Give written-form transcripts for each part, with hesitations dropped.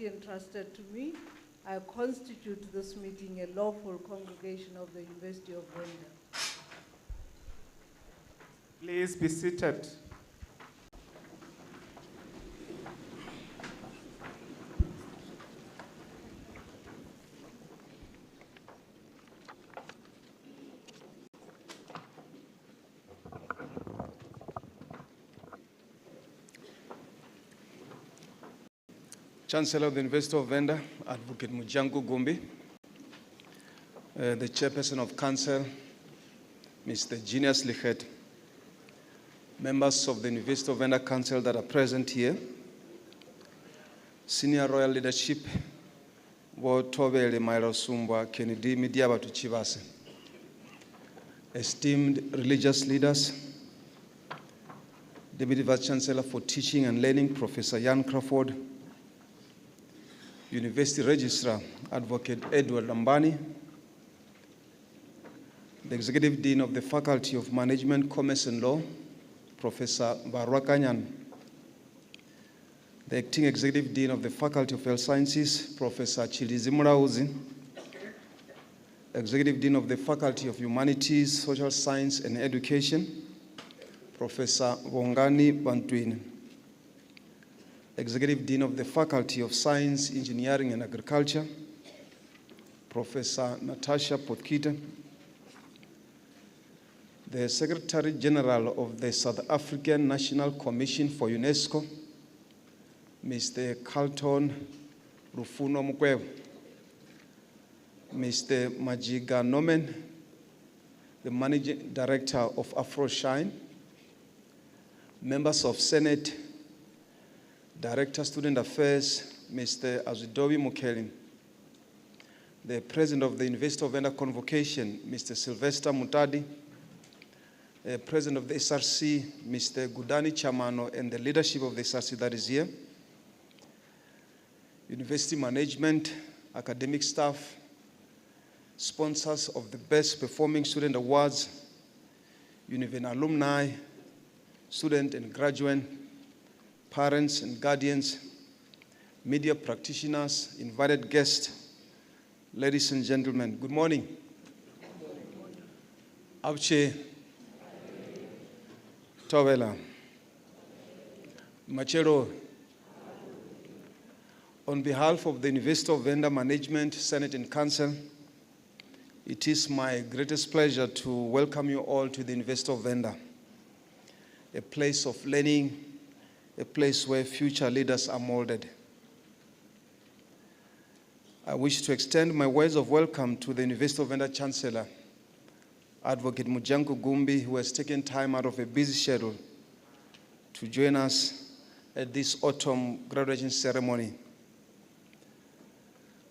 Entrusted to me, I constitute this meeting a lawful congregation of the University of Venda. Please be seated. Chancellor of the University of Venda, Advocate Mujanku Gumbi, the Chairperson of Council, Mr. Genius Lichet, members of the University of Venda Council that are present here, senior royal leadership, Tobele Mairo Sumbwa, Kennedy Midiaba Tuchivase, esteemed religious leaders, Deputy Vice Chancellor for Teaching and Learning, Professor Jan Crawford, University Registrar, Advocate Edward Lambani, the Executive Dean of the Faculty of Management, Commerce and Law, Professor Barwakanyan, the Acting Executive Dean of the Faculty of Health Sciences, Professor Chilizi Murauzi, Executive Dean of the Faculty of Humanities, Social Science and Education, Professor Wongani Bantwini, Executive Dean of the Faculty of Science, Engineering and Agriculture, Professor Natasha Potkita, the Secretary General of the South African National Commission for UNESCO, Mr. Carlton Rufuno Mukwebu, Mr. Majiga Nomen, the Managing Director of AfroShine, members of Senate, Director Student Affairs, Mr. Azudobi Mukelim, the President of the University of Venda Convocation, Mr. Sylvester Mutadi, President of the SRC, Mr. Gudani Chamano, and the leadership of the SRC that is here, University Management, academic staff, sponsors of the Best Performing Student Awards, Univen alumni, student and graduate, parents and guardians, media practitioners, invited guests, ladies and gentlemen, good morning. Abche, Towela, Machero. On behalf of the University of Venda Management, Senate and Council, it is my greatest pleasure to welcome you all to the University of Venda, a place of learning, a place where future leaders are molded. I wish to extend my words of welcome to the University of Venda Chancellor, Advocate Mujanku Gumbi, who has taken time out of a busy schedule to join us at this autumn graduation ceremony.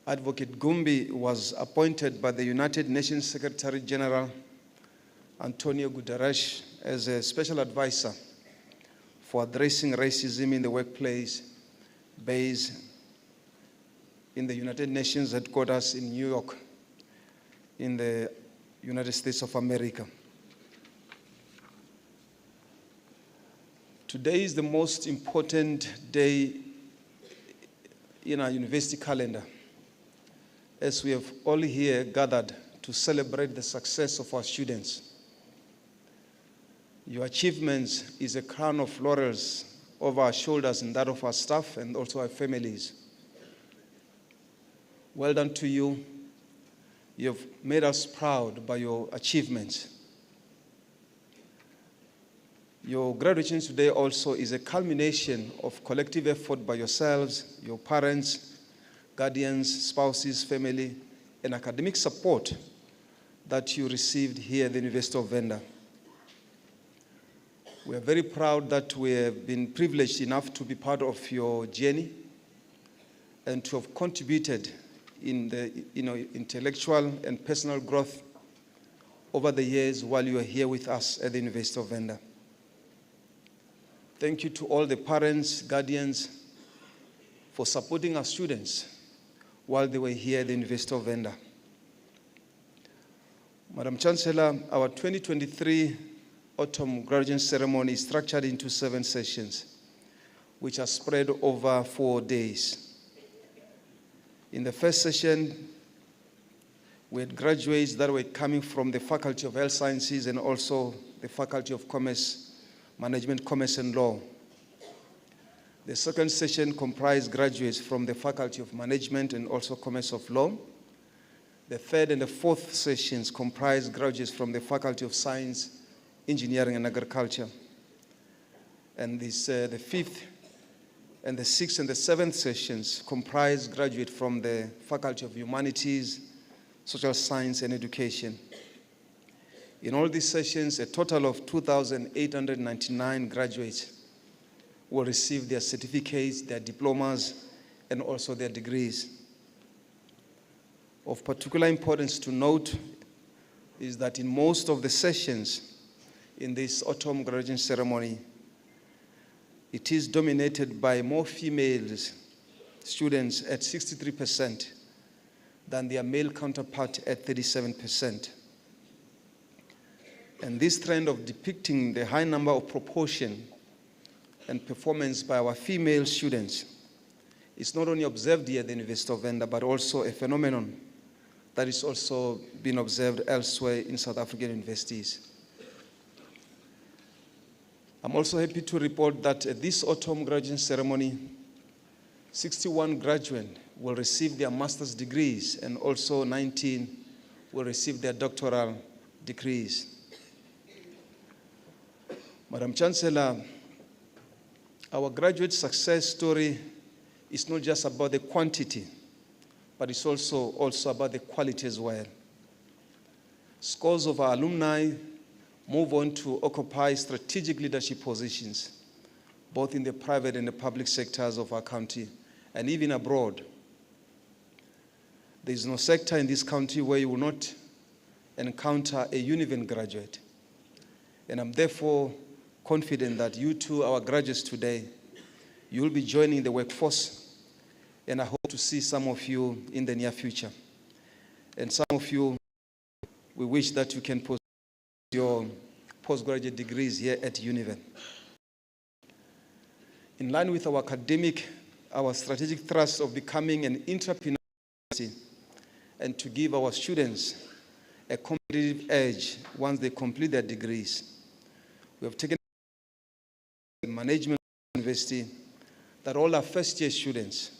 Advocate Gumbi was appointed by the United Nations Secretary General Antonio Guterres as a special advisor for addressing racism in the workplace based in the United Nations headquarters in New York, in the United States of America. Today is the most important day in our university calendar, as we have all here gathered to celebrate the success of our students. Your achievements is a crown of laurels over our shoulders and that of our staff and also our families. Well done to you. You have made us proud by your achievements. Your graduation today also is a culmination of collective effort by yourselves, your parents, guardians, spouses, family, and academic support that you received here at the University of Venda. We are very proud that we have been privileged enough to be part of your journey and to have contributed in the intellectual and personal growth over the years while you are here with us at the University of Venda. Thank you to all the parents, guardians, for supporting our students while they were here at the University of Venda. Madam Chancellor, our 2023 Autumn Graduation Ceremony is structured into 7 sessions, which are spread over 4 days. In the first session, we had graduates that were coming from the Faculty of Health Sciences and also the Faculty of Commerce, Management, Commerce and Law. The second session comprised graduates from the Faculty of Management and also Commerce of Law. The third and the fourth sessions comprised graduates from the Faculty of Science, Engineering and Agriculture. And the fifth and the sixth and the seventh sessions comprised graduates from the Faculty of Humanities, Social Science and Education. In all these sessions, a total of 2,899 graduates will receive their certificates, their diplomas, and also their degrees. Of particular importance to note is that in most of the sessions in this autumn graduation ceremony, it is dominated by more female students at 63% than their male counterpart at 37%. And this trend of depicting the high number of proportion and performance by our female students is not only observed here at the University of Venda, but also a phenomenon that is also being observed elsewhere in South African universities. I'm also happy to report that at this autumn graduation ceremony, 61 graduates will receive their master's degrees and also 19 will receive their doctoral degrees. Madam Chancellor, our graduate success story is not just about the quantity, but it's also about the quality as well. Scores of our alumni move on to occupy strategic leadership positions, both in the private and the public sectors of our country, and even abroad. There is no sector in this country where you will not encounter a Univen graduate. And I'm therefore confident that you too, our graduates today, you will be joining the workforce, and I hope to see some of you in the near future. And some of you, we wish that you can pursue your postgraduate degrees here at Univen. In line with our strategic thrust of becoming an entrepreneurial university and to give our students a competitive edge once they complete their degrees, we have taken a management university that all our first-year students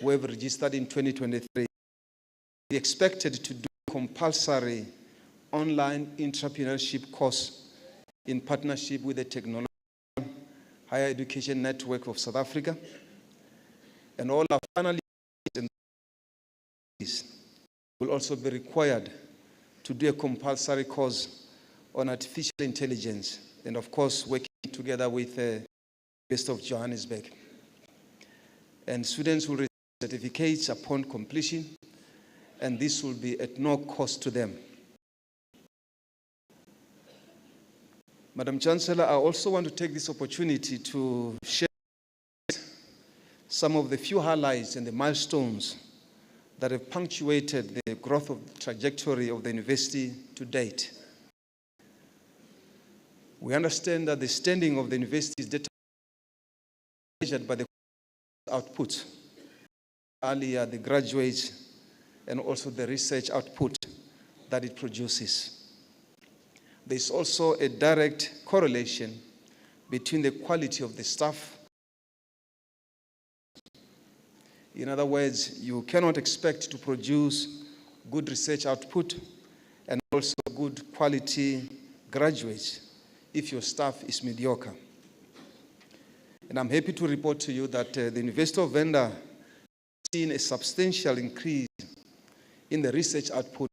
who have registered in 2023 be expected to do compulsory online entrepreneurship course in partnership with the Technological Higher Education Network of South Africa. And all our final years will also be required to do a compulsory course on artificial intelligence, and of course working together with the University of Johannesburg. And students will receive certificates upon completion, and this will be at no cost to them. Madam Chancellor, I also want to take this opportunity to share some of the few highlights and the milestones that have punctuated the growth of the trajectory of the university to date. We understand that the standing of the university is measured by the output, earlier the graduates, and also the research output that it produces. There's also a direct correlation between the quality of the staff. In other words, you cannot expect to produce good research output and also good quality graduates if your staff is mediocre. And I'm happy to report to you that the University of Venda has seen a substantial increase in the research output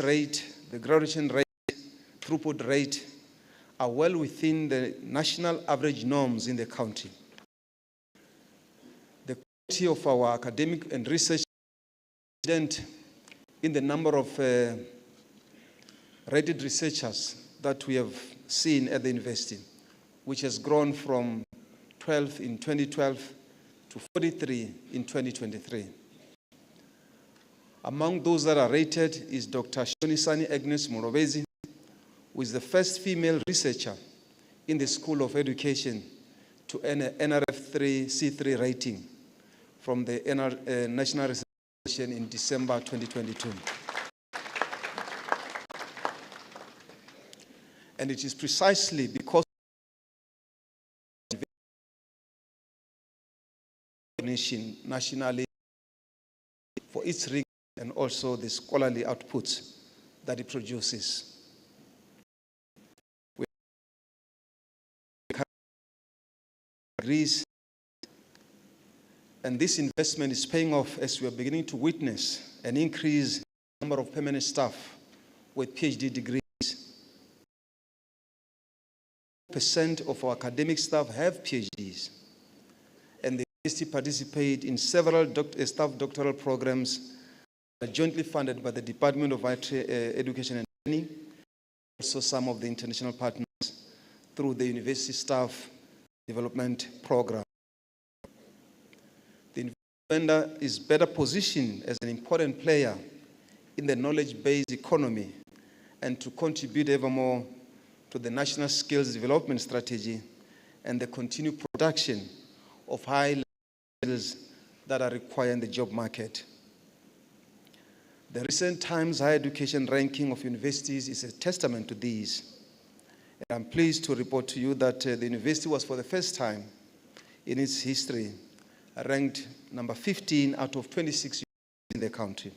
rate, the graduation rate throughput rate are well within the national average norms in the county. The quality of our academic and research is evident in the number of rated researchers that we have seen at the university, which has grown from 12 in 2012 to 43 in 2023. Among those that are rated is Dr. Shonisani Agnes Morobezi, who is the first female researcher in the School of Education to earn an NRF C3 rating from the National Research Foundation in December 2022. And it is precisely because of recognition nationally for its rigor and also the scholarly outputs that it produces. We agrees, and this investment is paying off as we are beginning to witness an increase in the number of permanent staff with PhD degrees. 4% of our academic staff have PhDs, and the university participate in several staff doctoral programs that are jointly funded by the Department of Education and Training, also some of the international partners through the University Staff Development Program. The vendor is better positioned as an important player in the knowledge-based economy and to contribute ever more to the National Skills Development Strategy and the continued production of high skills that are required in the job market. The recent Times Higher Education ranking of universities is a testament to these. And I'm pleased to report to you that the university was for the first time in its history ranked number 15 out of 26 universities in the country.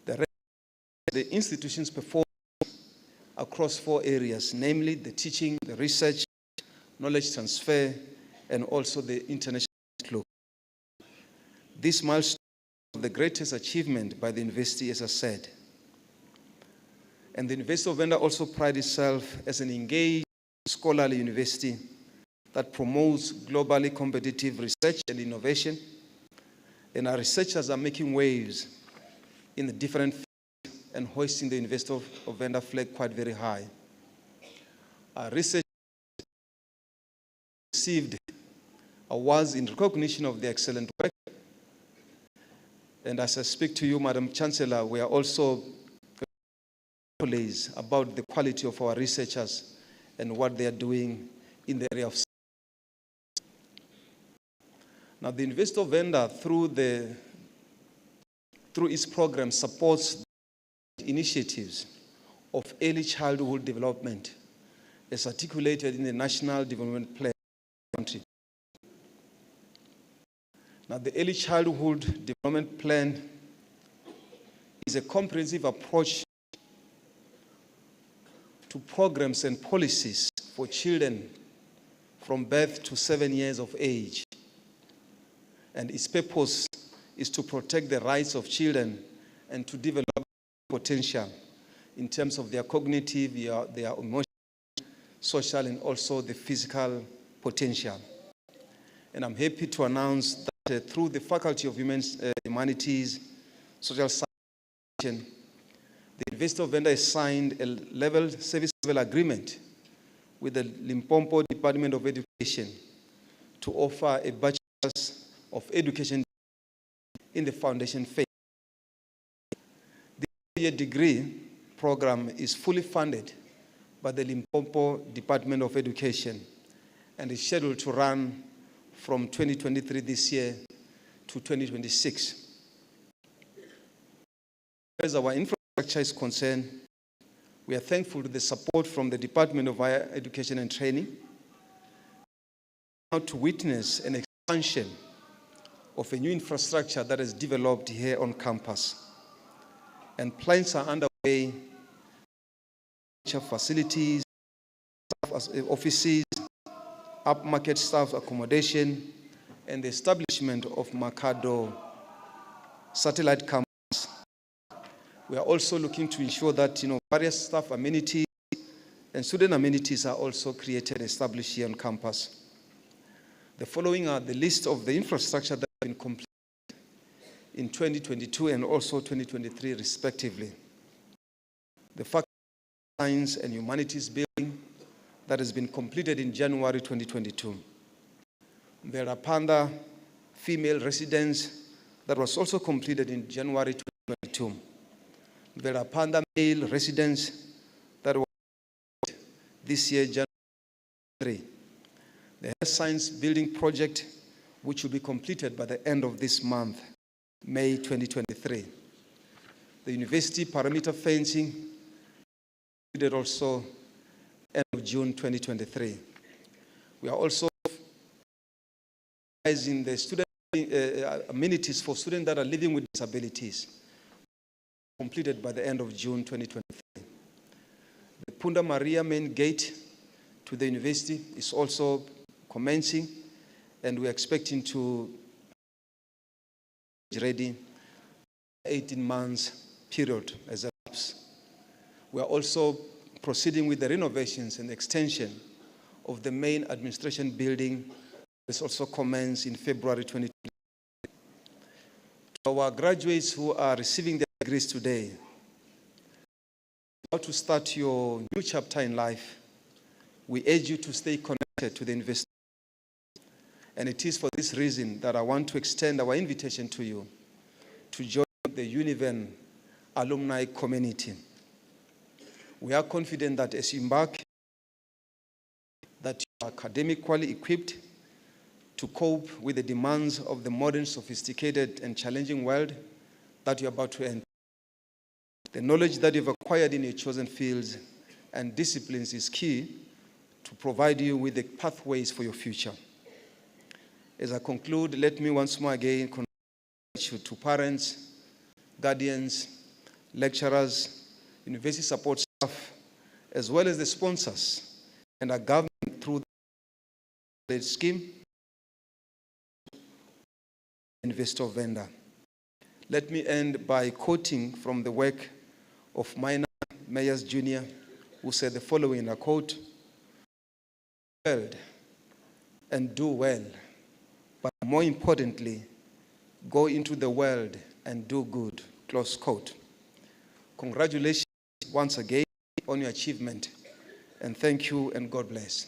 The institutions perform across 4 areas, namely the teaching, the research, knowledge transfer, and also the international outlook. This milestone is the greatest achievement by the university, as I said. And the University of Venda also prides itself as an engaged scholarly university that promotes globally competitive research and innovation. And our researchers are making waves in the different fields and hoisting the University of Venda flag quite very high. Our research received awards in recognition of their excellent work. And as I speak to you, Madam Chancellor, we are also pleased about the quality of our researchers and what they are doing in the area of science. Now, the University of Venda, through its program, supports initiatives of early childhood development as articulated in the National Development Plan of the country. Now, the Early Childhood Development Plan is a comprehensive approach to programs and policies for children from birth to 7 years of age. And its purpose is to protect the rights of children and to develop potential in terms of their cognitive, their emotional, social, and also the physical potential. And I'm happy to announce that through the Faculty of Humanities, Social Science, the University of Venda has signed a service level agreement with the Limpopo Department of Education to offer a Bachelor's of Education in the foundation phase. The 4-year degree program is fully funded by the Limpopo Department of Education and is scheduled to run from 2023 this year to 2026. As our infrastructure is concerned, we are thankful to the support from the Department of Higher Education and Training now to witness an expansion of a new infrastructure that is developed here on campus. And plans are underway, facilities, offices, upmarket staff accommodation, and the establishment of Makado satellite campus. We are also looking to ensure that various staff amenities and student amenities are also created and established here on campus. The following are the list of the infrastructure that have been completed in 2022 and also 2023 respectively. The Faculty of Science and Humanities building that has been completed in January 2022. The Rapanda female residence that was also completed in January 2022. The Rapanda male residence that was this year, January 3. The Health Science Building project, which will be completed by the end of this month, May 2023. The university perimeter fencing completed also end of June 2023. We are also in the student amenities for students that are living with disabilities, completed by the end of June 2023. The Punda Maria main gate to the university is also commencing, and we're expecting to be ready 18 months period as a lapse. We are also proceeding with the renovations and extension of the main administration building. This also commenced in February 2020. To our graduates who are receiving their degrees today, how to start your new chapter in life, we urge you to stay connected to the university. And it is for this reason that I want to extend our invitation to you to join the Univen alumni community. We are confident that as you embark, that you are academically equipped to cope with the demands of the modern, sophisticated, and challenging world that you're about to enter. The knowledge that you've acquired in your chosen fields and disciplines is key to provide you with the pathways for your future. As I conclude, let me once more again congratulate to parents, guardians, lecturers, university support staff, as well as the sponsors and our government through the scheme, investor vendor. Let me end by quoting from the work of Minor Meyers Jr., who said the following, I quote, "World and do well, but more importantly, go into the world and do good," close quote. Congratulations once again on your achievement, and thank you and God bless.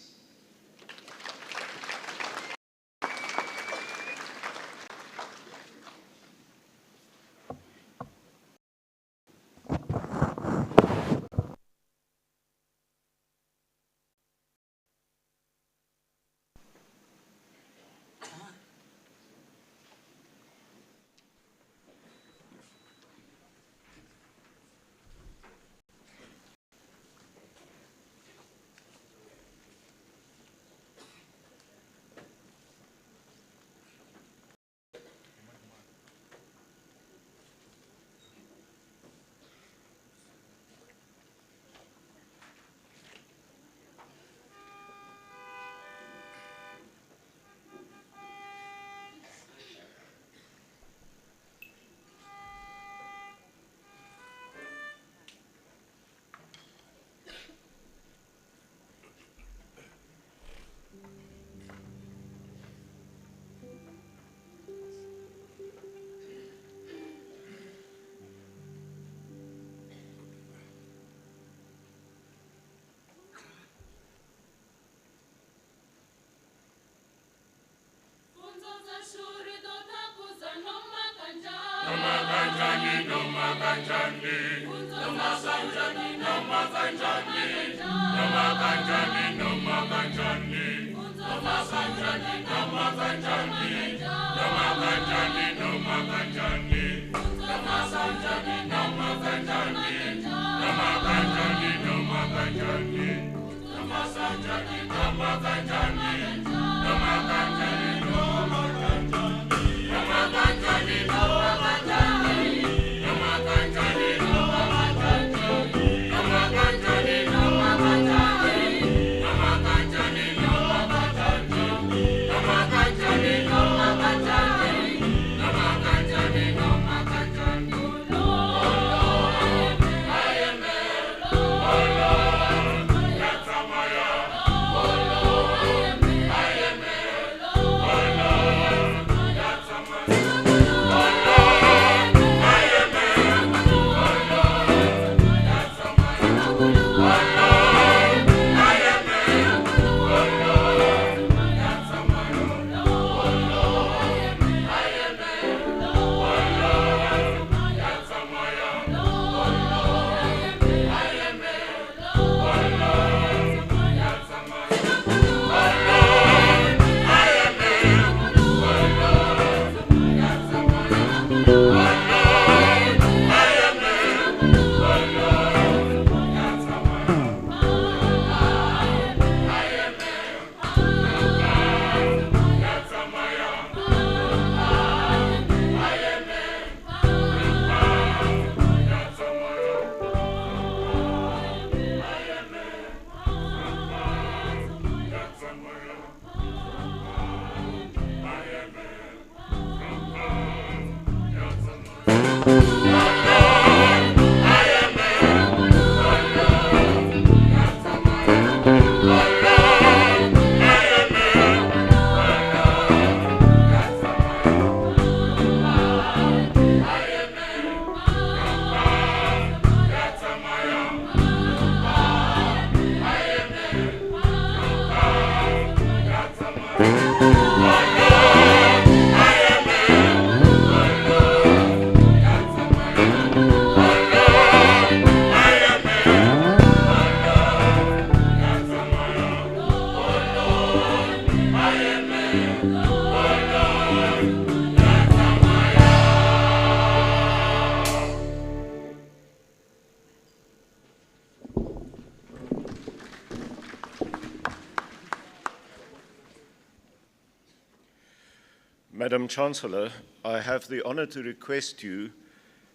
Madam Chancellor, I have the honor to request you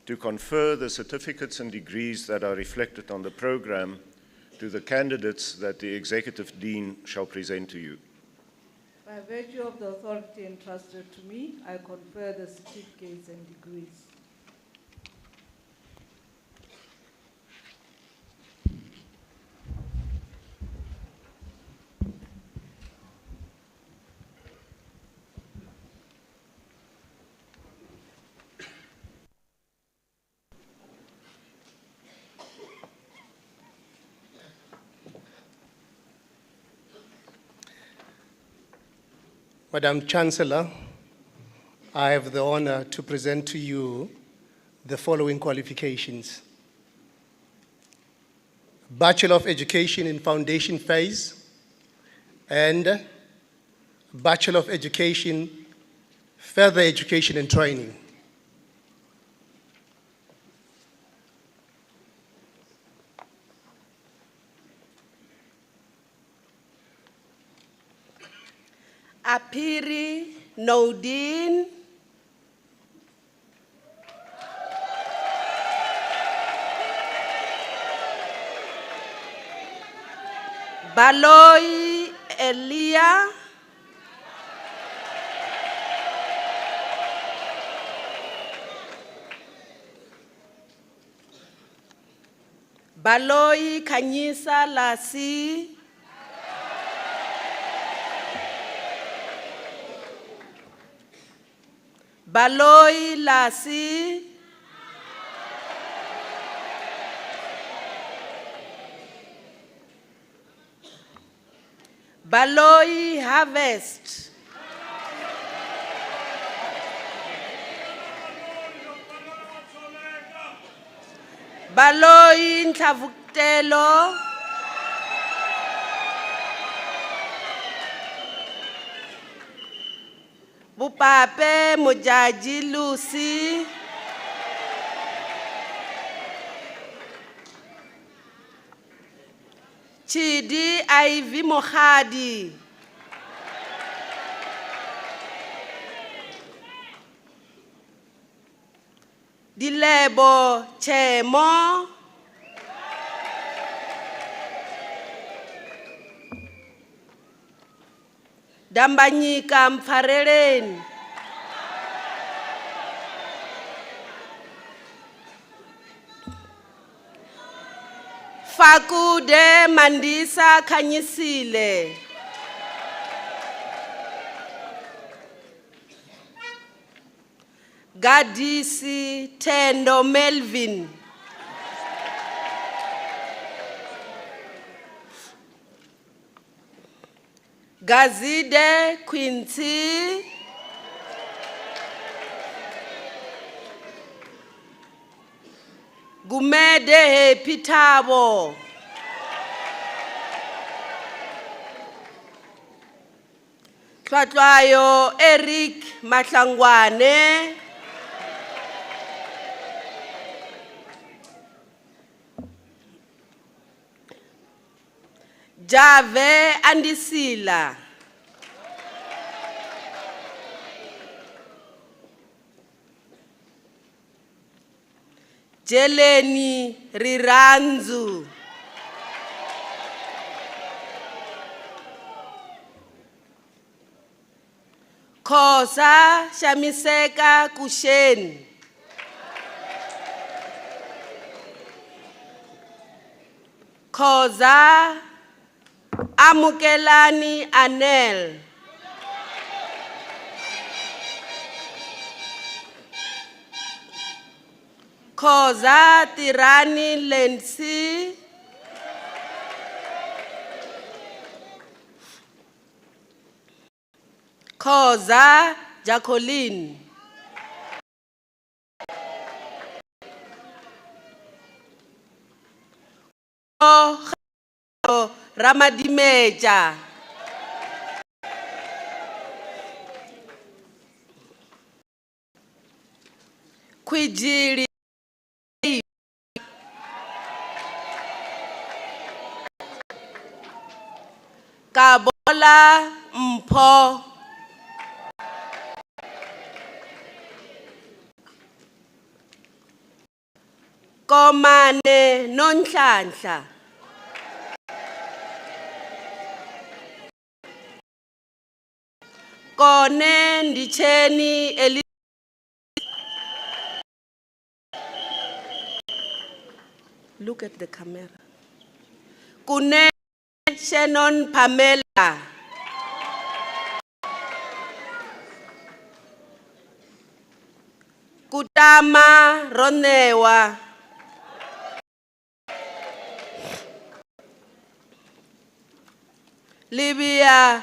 to confer the certificates and degrees that are reflected on the program to the candidates that the Executive Dean shall present to you. By virtue of the authority entrusted to me, I confer the certificates and degrees. Madam Chancellor, I have the honor to present to you the following qualifications. Bachelor of Education in Foundation Phase and Bachelor of Education, Further Education and Training. Apiri Nodin, Baloi Elia, Baloi Kanyisa Lasi, Baloi Lasi, Baloi Harvest, Baloi Ntavutelo, Bupape Mojaji Lucy, Chidi Ivy Mohadi, Dilebo Chemo, Dambanyika Mfareleni, Fakude Mandisa Kanyisile, Gadisi Tendo Melvin, Gazide Quincy, Gumede Pitabo, Tlwatlwayo Eric Matlangwane, Jave Andisila, Jeleni Riranzu, Khosa Shamiseka Kusheni, Khoza Amukelani Anel, Khoza Tirani Lensi, Khoza Jacqueline. Ramadimeja. Kwijili. Kabola Mpho. Komane Nonhlanhla. Kone Ndicheni Eli. Look at the camera. Kune Shannon Pamela. Kutama Ronewa. Libya.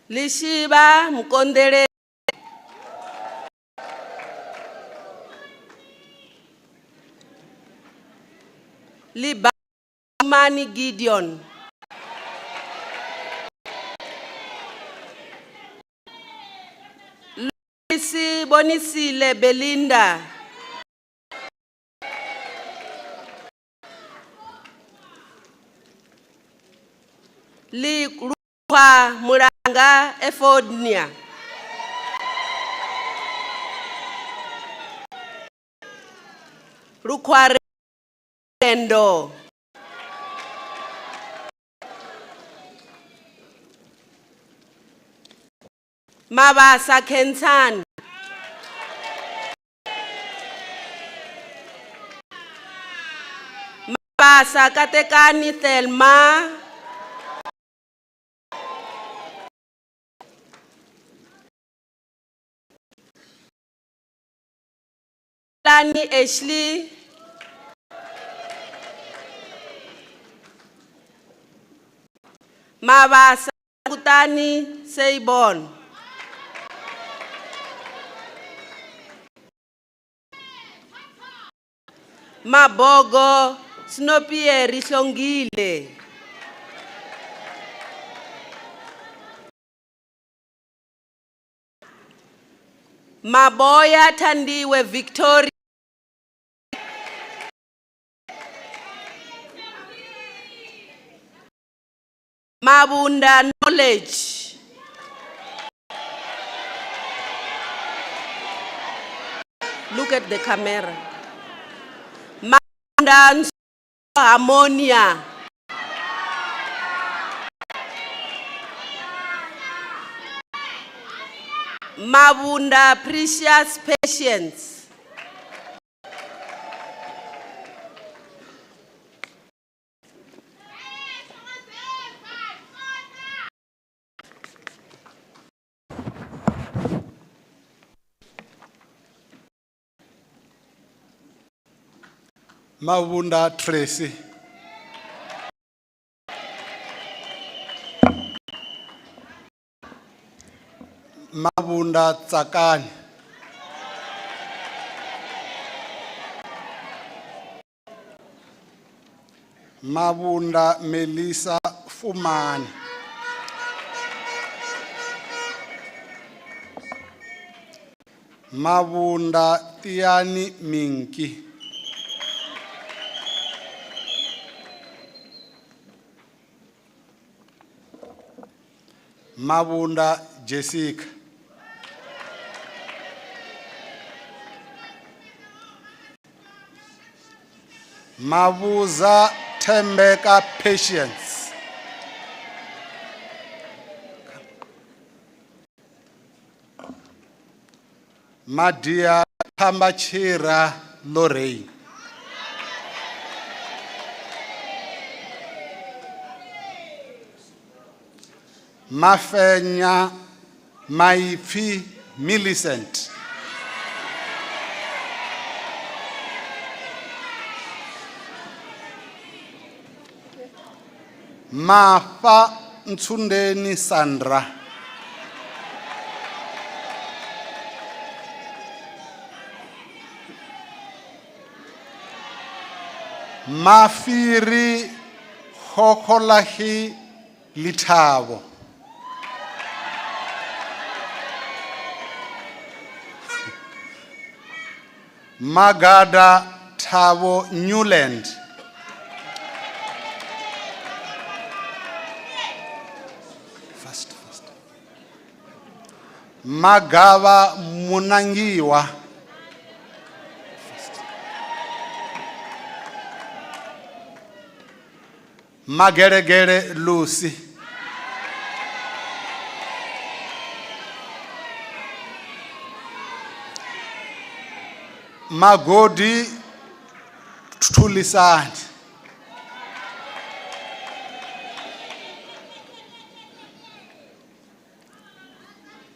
Lishiba Mkondere. Libamani Gideon. Luisi Bonisile Belinda. Lukwa Muranga Efodnia. Lukwa Rendo. Mabasa Kentan. Mabasa Katekani Thelma. Lani Ashley. Mabasa Kutani Seibon. Mabogo Snopieri Hlongile. Maboya Tandiwe Victoria. Mabunda Knowledge. Look at the camera. Mabunda Harmonia. Mabunda Precious Patience. Mabunda Tracy. Mabunda Tsakani. Mabunda Melissa Fumani. Mabunda Tiani Minki. Mabunda Jessica. Mabuza Tembeka Patience. Madia Kambachira Lorraine. Mafenya Maifi Millicent. Mafa Ntundeni Sandra. Mafiri Hokolahi Litavo. Magada Tavo Newland. Fast. Magava Munangiwa. Mageregere Lucy. Magodi Tulisani.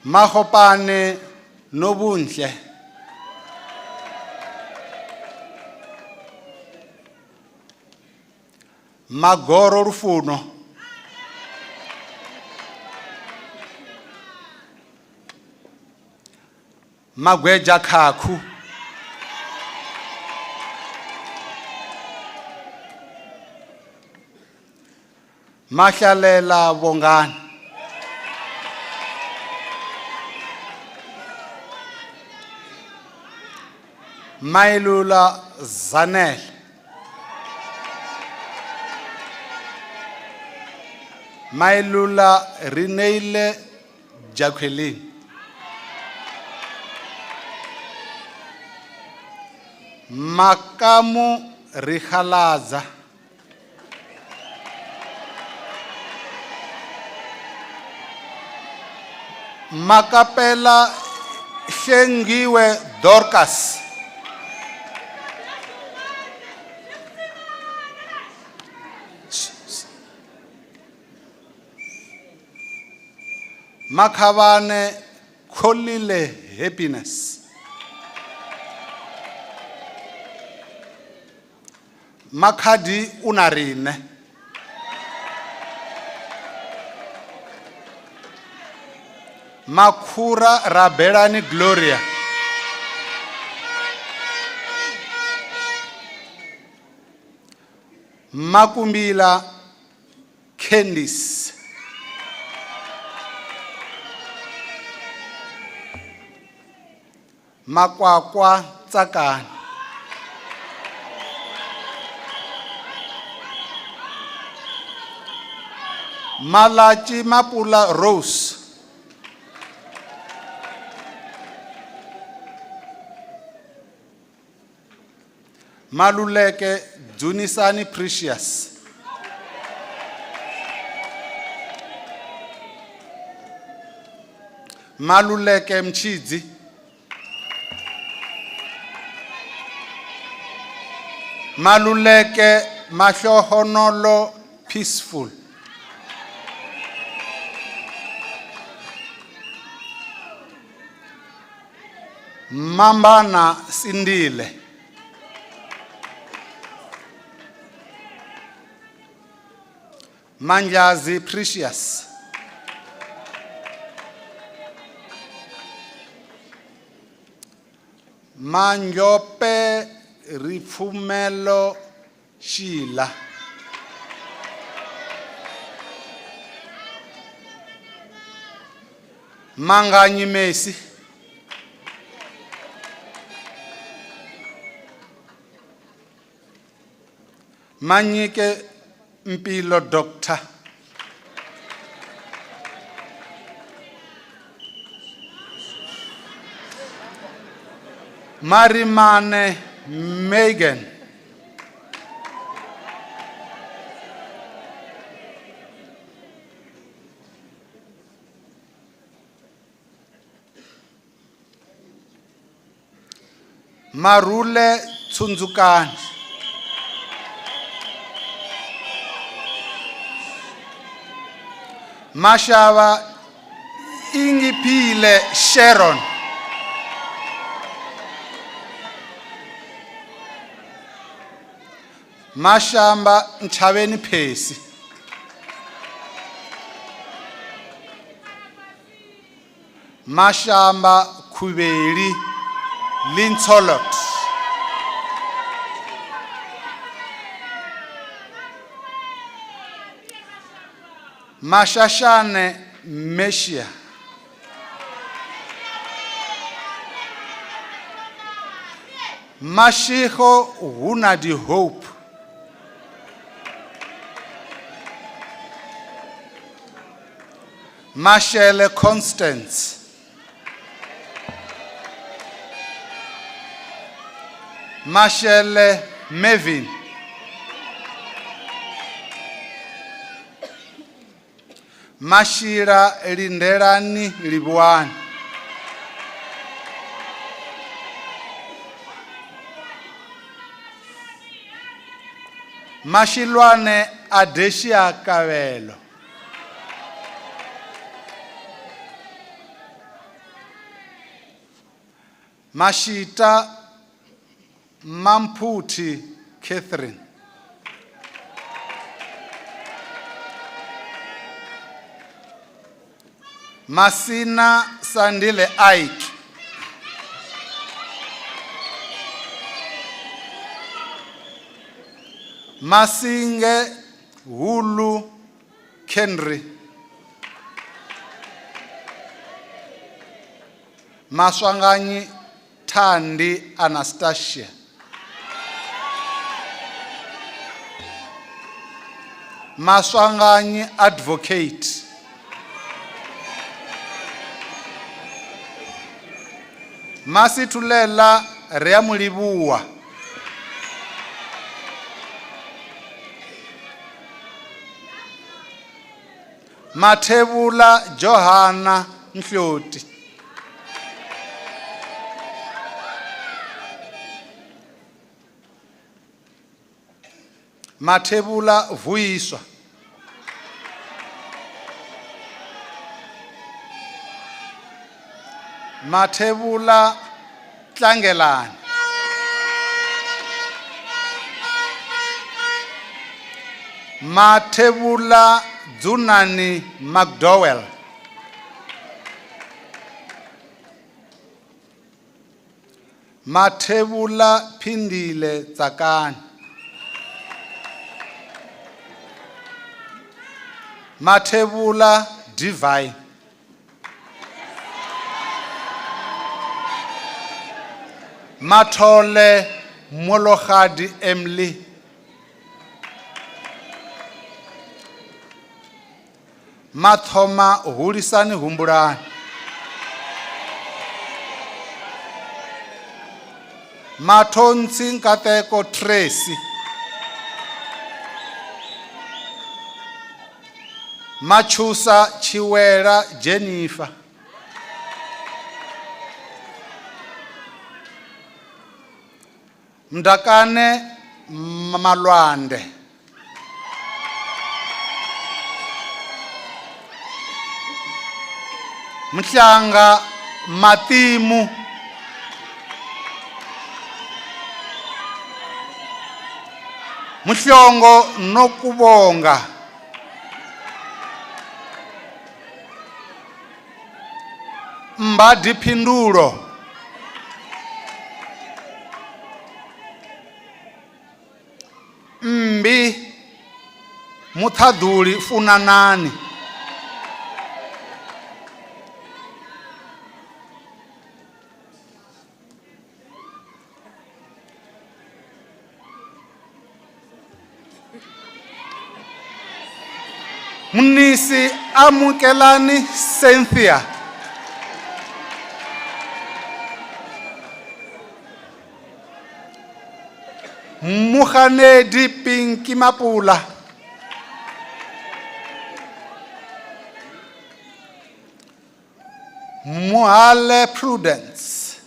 Mahopane Nobunhle. Magoro Rufuno. Magweja Kaku. Mahlalela Bongani. Mailula Zanel. Mailula Rineile Jacqueline. Makamu Rihalaza. Makapela Shengiwe Dorcas. Makhavane Kholile Happiness. Makhadi Unarine. Makura Rabelani Gloria. Makumbila Candice. Makwakwa Tsakani. Malachi Mapula Rose. Maluleke Dunisani Precious. Maluleke Mchidzi. Maluleke Mahlohonolo Peaceful. Mambana Sindile. Manjazi Precious. Manjope Rifumelo Sheila. Manganyi Messi. Manyike Mpilo Doctor. Marimane Megan. Marule Tsunzukani. Mashava Ingipile Sharon. Mashamba Nchaveni Pesi. Mashamba Khubeli Linsolot. Mashashane Meshia. Mashiho Hunadi Hope. Mashele Constance. Mashele Mevin. Mashira Lindelani Libuan. Mashilwane Adesia Kavelo. Mashita Mamputi Catherine. Masina Sandile Ike. Masinge Hulu Kenry. Maswanganyi Tandi Anastasia. Maswanganyi Advocate. Masitulela Reamulibuwa. Matebula Johanna Mfloti. Matebula Vuiswa. Matebula Tlangelani. Matebula Dzunani McDowell. Matebula Pindile Tsakani. Matebula Divine. Matole Molohadi Emily. Mathoma Hulisani Humbulani. Matonsi Nkateko Tracy. Machusa Chiwera Jennifer. Mdakane Malwande. Mhlanga Matimu. Mhlongo Nokubonga. Mbadi Pindulo. Mbi Muthaduli Funanani. Mnisi Amukelani Cynthia. Muhanedi Pinky Mapula. Muhale Prudence.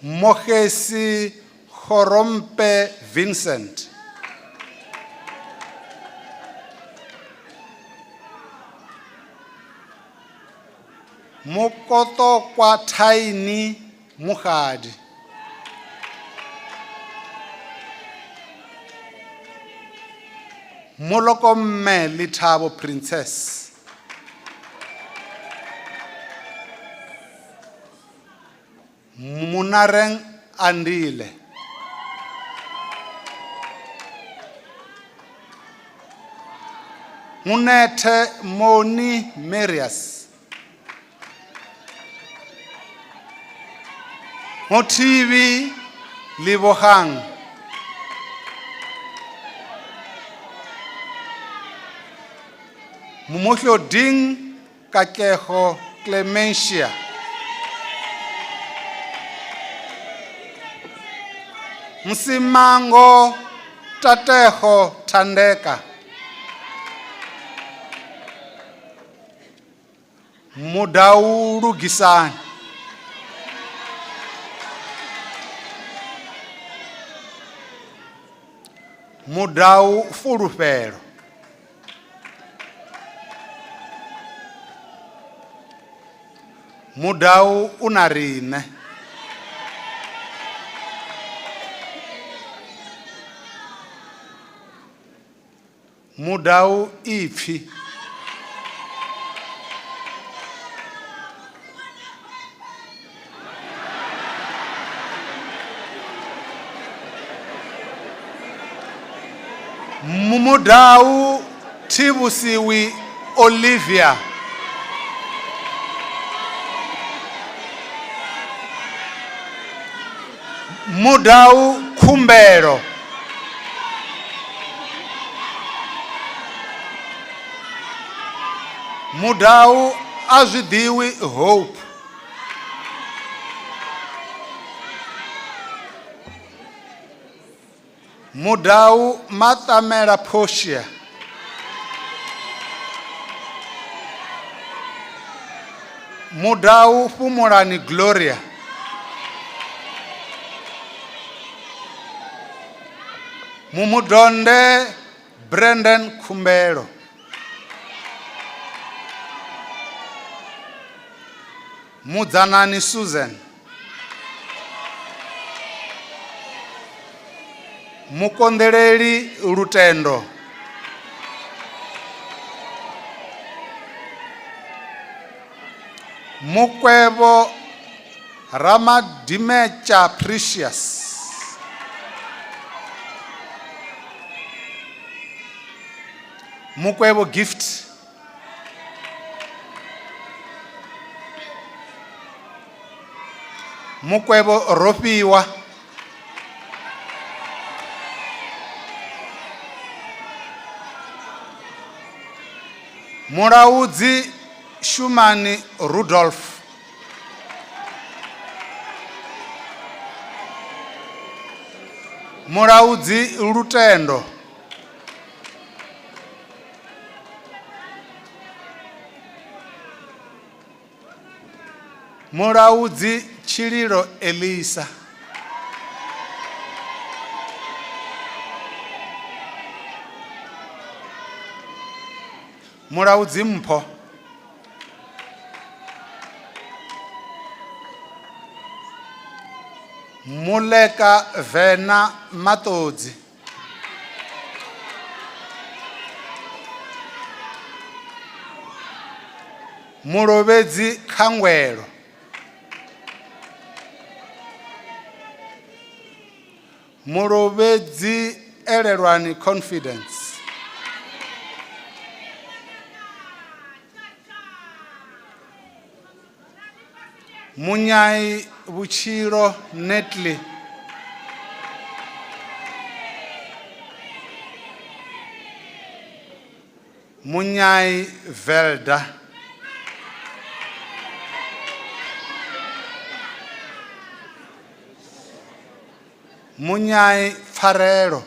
Mohesi Horompe Vincent. Mokoto kwa Taini Muhadi. Molokomme Lithabo Princess. Munareng Andile. Munete Moni Marius. Motivi Libohang. Mumohloding Kakeho Clementia. Msimango Tateho Tandeka. Mudau Rugisani. Mudau Furufero. Mudau Unarine. Mudau Ifi. Mudau Tibusiwi Olivia. Mudau Kumbero. Mudau Azidiwi Hope. Mudau Matamera Poshia. Mudau Fumorani Gloria. Mumudonde Brendan Kumbero. Mudzanani Susan. Mukondeleri Rutendo. Mukwebo Ramadimecha Precious. Mukwebo Gift. Mukwebo Ropiwa. Muraudzi Shumani Rudolph. Muraudzi Rutendo. Muraudzi Chiriro Elisa. Muraudzi Mpo. Muleka Vena Matodzi. Murovedzi Kangwelo. Murovedzi Ererwani Confidence. Munyai Buchiro Netli. Munyai Velda. Munyai Farero.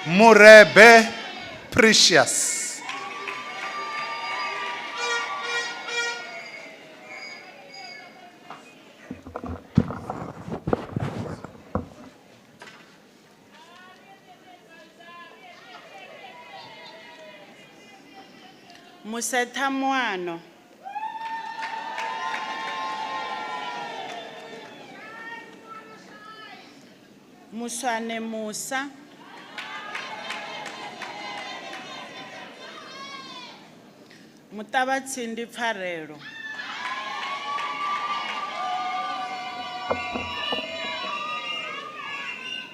Murebe Precious. Musethamwano. Muswane Musa, Mutabatsindi Pfarelo,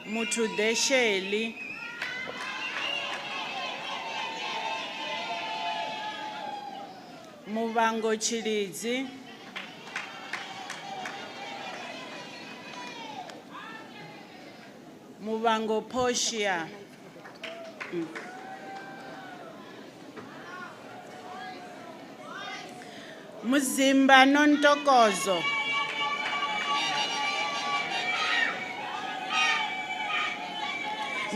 Muthude Sheli, Mubango Chilidzi, Mubango Portia, Muzimba Nontokozo,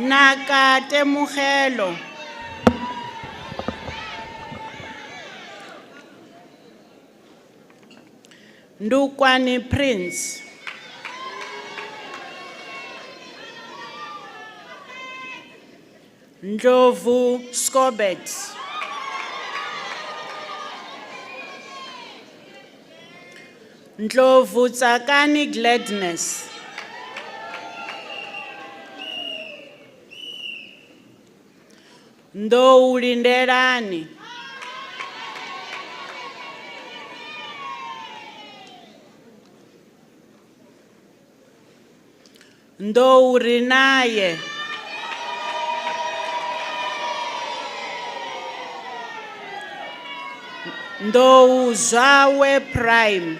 Naka Temugelo, Ndukwani Prince, Ndlovu Scobet, Ndlovu Tsakani Gladness, Ndou Lindelani, Ndou Rinaye, Ndou Zwawe Prime,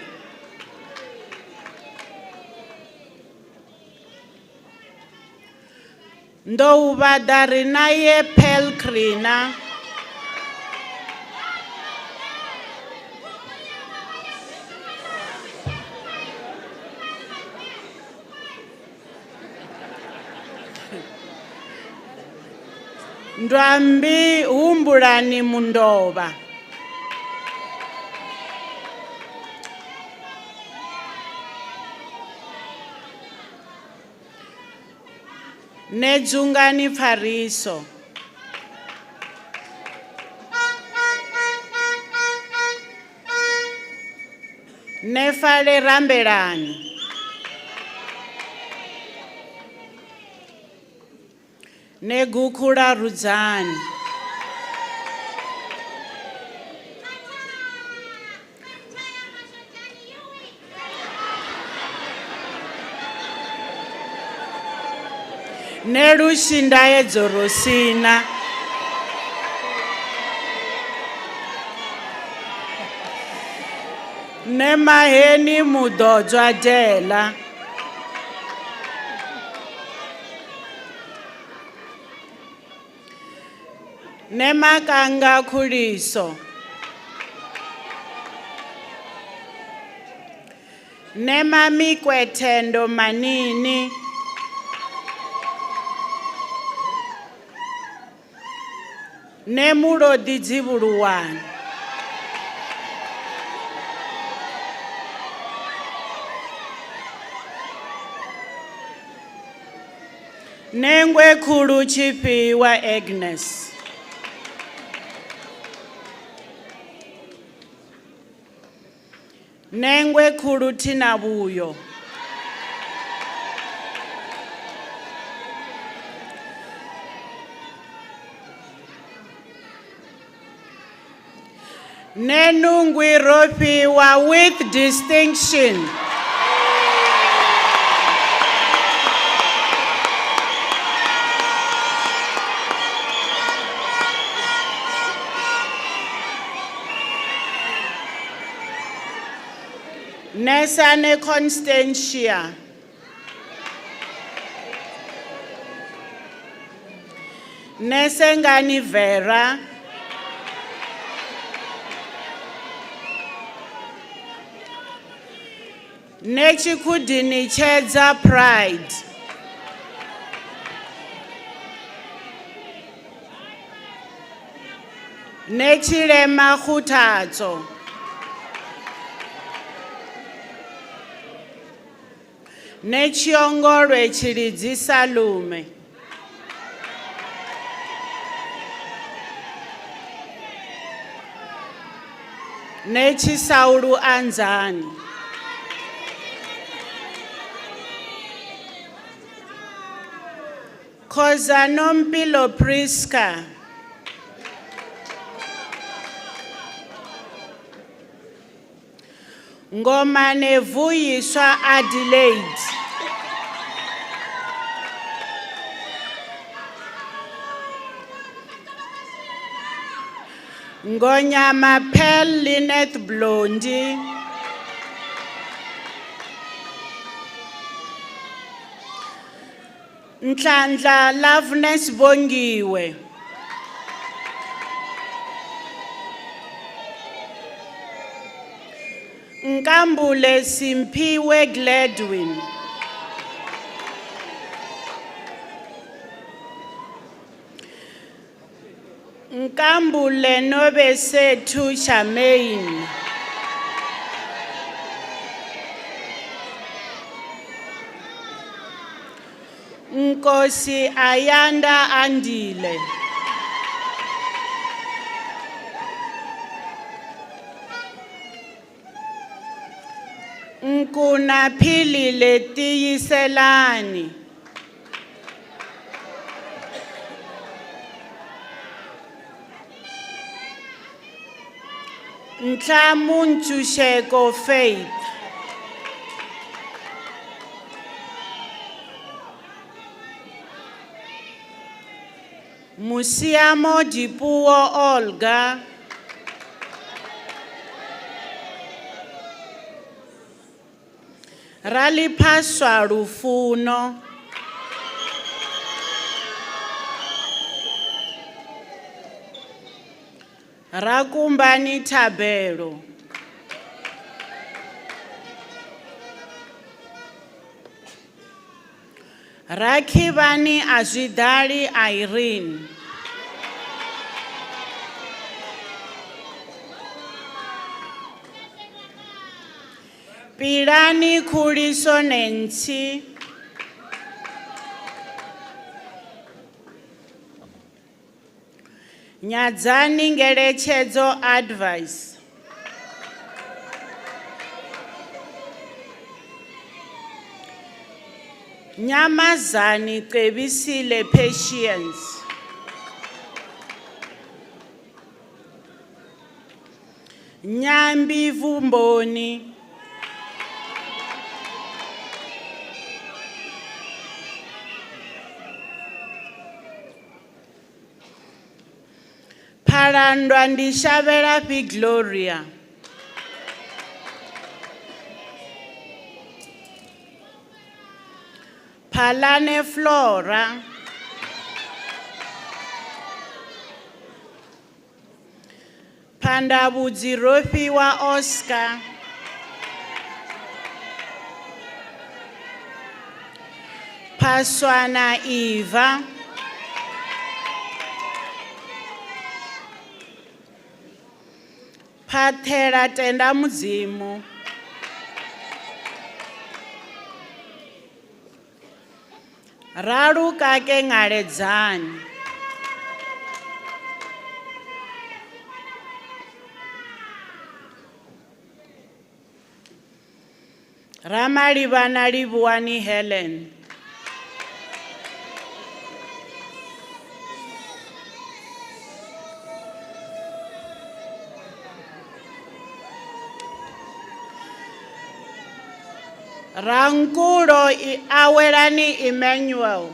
Ndou Badarinaye Pelkrina, Ndwambi Humbulani Mundoba, Nedzungani Pfariso, Nefale Rambelani, Negukula Rudzani, Nelushindaye Dzorosina, Nemaheni Mudodzwa Dela, Nemakanga Khuliso, Nemamikwetendo Manini, Nemulodi Dzivuluwani, Nengwe Khulu Chipiwa Agnes, Nengwe Khulu Thinabuyo, Nenungwi Ropiwa with distinction, Nesane Constantia, Nesengani Vera, Nechikudini Chedza Pride, Nechilema Khutadzo, Nechiongolwe Chilidzi Salume, Nechisaulu Anzani, Khoza Nompilo Priska. Ngomane Vuyiswa Adelaide. Ngonyama Pearl Lynette Blondie. Nhlanhla Loveness Bongiwe. Nkambule Simpiwe Gladwin. Nkambule Nobesethu Charmaine. Nkosi Ayanda Andile. Nkuna Philile Tiyiselani. Nhlamu Ntshunxeko Faith. Musiamo Dipuo Olga. Raliphaswa Rufuno. Rakumbani Tabelo. Rakhivani Azwidali Irene. Pilani Khuliso Nancy. Nyadzani Ngeletshedzo Advice. Nyamazani Cebisile Patience. Nyambi Vumboni. Phalandwa Ndishavela Gloria. Phalane Flora. Pandabudzi Rofiwa Oscar. Paswana Eva. Phathela Tenda Mudzimu. Ralukake Ngaledzani. Ramalivana Libuani Helen. Rankulo Awelani Emmanuel.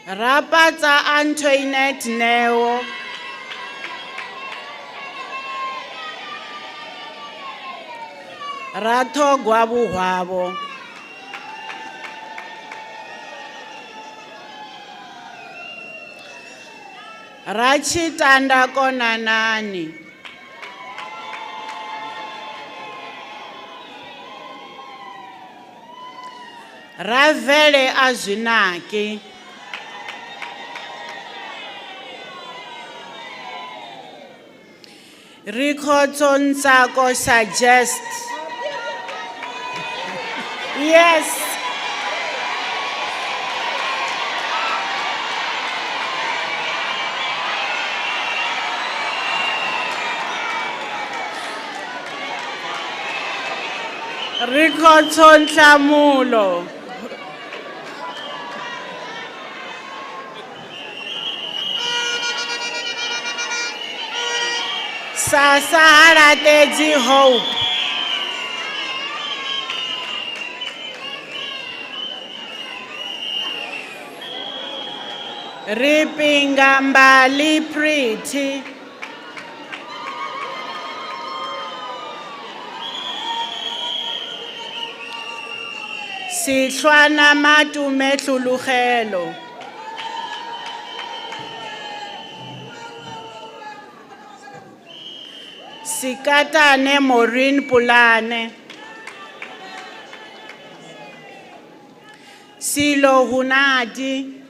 Rapatsa Antoinette Neo. Rato Gwabuhwabo. Rachitanda Konanani. Ravele Azunaki. Rikhoto Nsako suggest. Yes. Rikhotso nhlamulo. Sasa Haratedzi Hope. Ripinga Mbali Pretty. Sihlwana Matume Tlulugelo. Sikatane Maureen Pulane. Silo Hunati.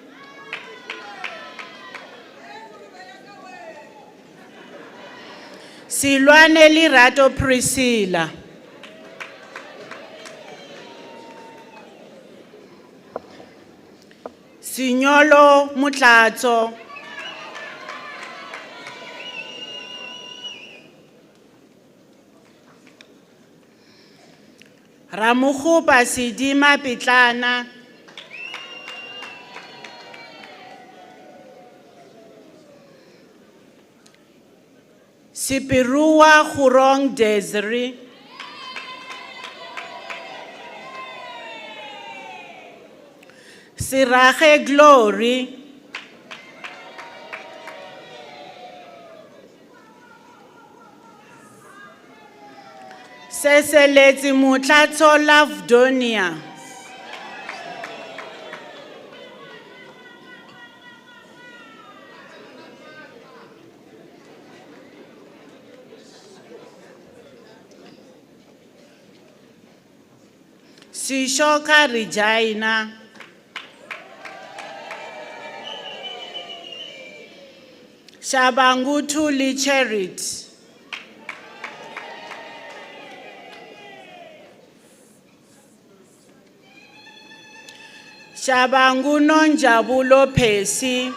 Silwane Lirato Priscilla. Signolo Mutlatso. Ramukhupa Sidima Pitlana. Sipirua Khurong Desiree. Sirache Glory. Seseletsi Mutlatso Lavdonia. Sishoka Regina. Shabangutu Licherit. Shabanguno Njabulo Pesi.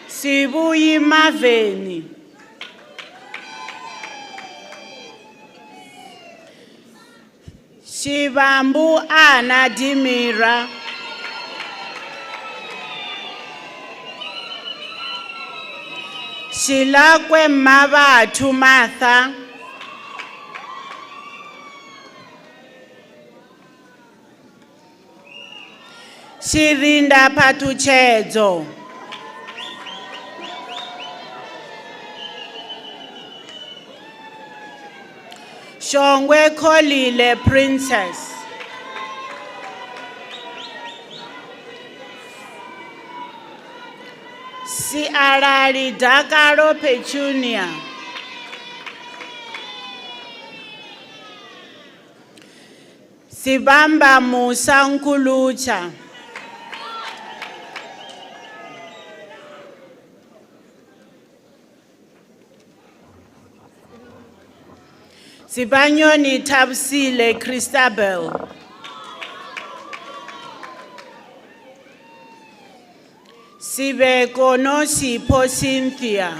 Sibuyi Maveni. Shibambu Ana Dimira. Shilakwe Mabatu Martha. Shirinda Patuchedzo. Shongwe Kolile Princess. Siarali Dakaro Petunia. Sibamba Musa Nkulucha. Sibanyoni Tabsile Christabel. Sibeko no Sipo Cynthia.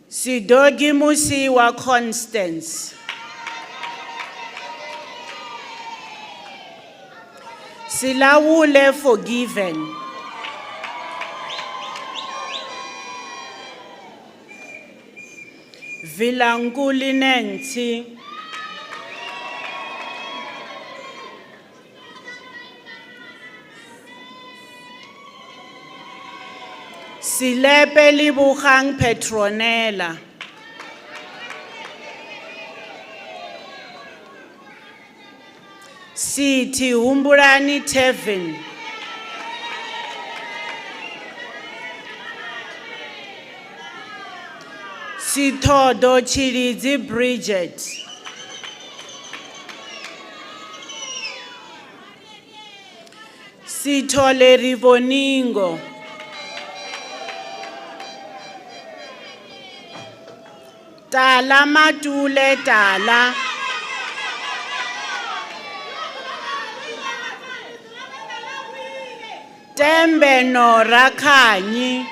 Sidogi Musiwa Constance. Silawule Forgiven. Vilanguli Nancy. Silepe Libuhang Petronella. Siti Humbulani Tevin. Sithodo Chilizi Bridget. Sithole Rivoningo. Tala Matule Tala. Tembe Nora Khanyi,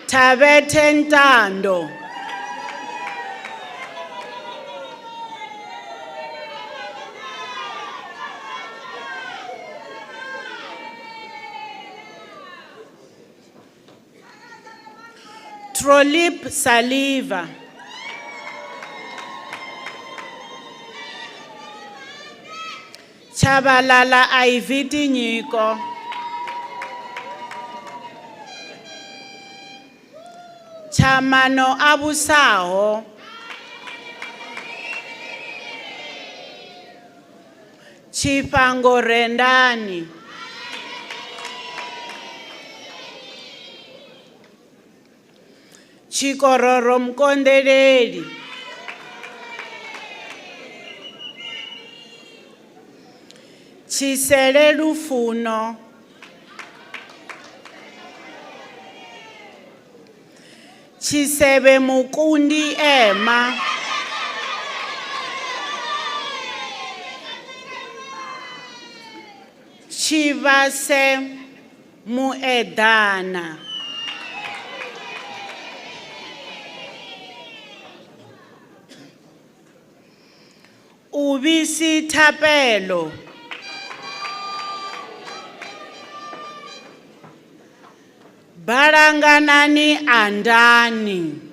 Tabete Ntando, Trolip Saliva, Chabalala Iviti Nyiko, Chamano Abusaho, Chipango Rendani, Chikororo Mkondeleli, Chisele Lufuno, Chisebe Mukundi Emma, Chivase Muedana, Ubisi Tapelo, Baranganani Andani,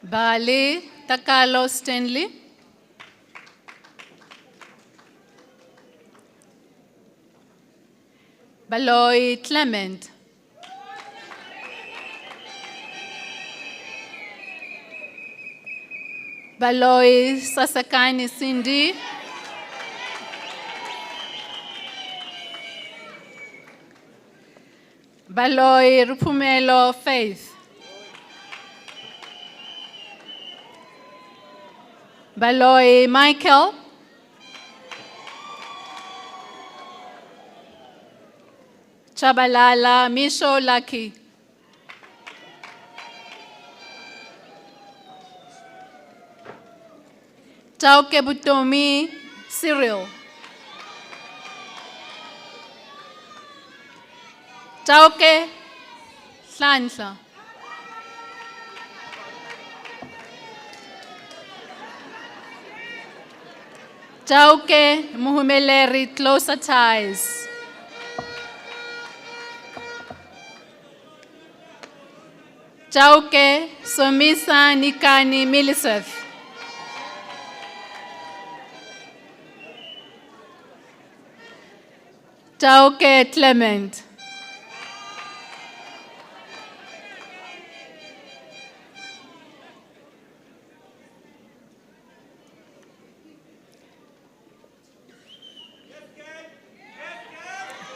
Bali Takalo Stanley, Baloy Clement, Baloy Sasakani Cindy, Baloy Rupumelo Faith, Baloy Michael, Chabalala Misho Lucky, Tauke Butomi Cyril, Tauke Hlanhla, Tauke Muhumeleri Closer Ties, Tauke Somisa Nikani Miliseth, Tauke Clement,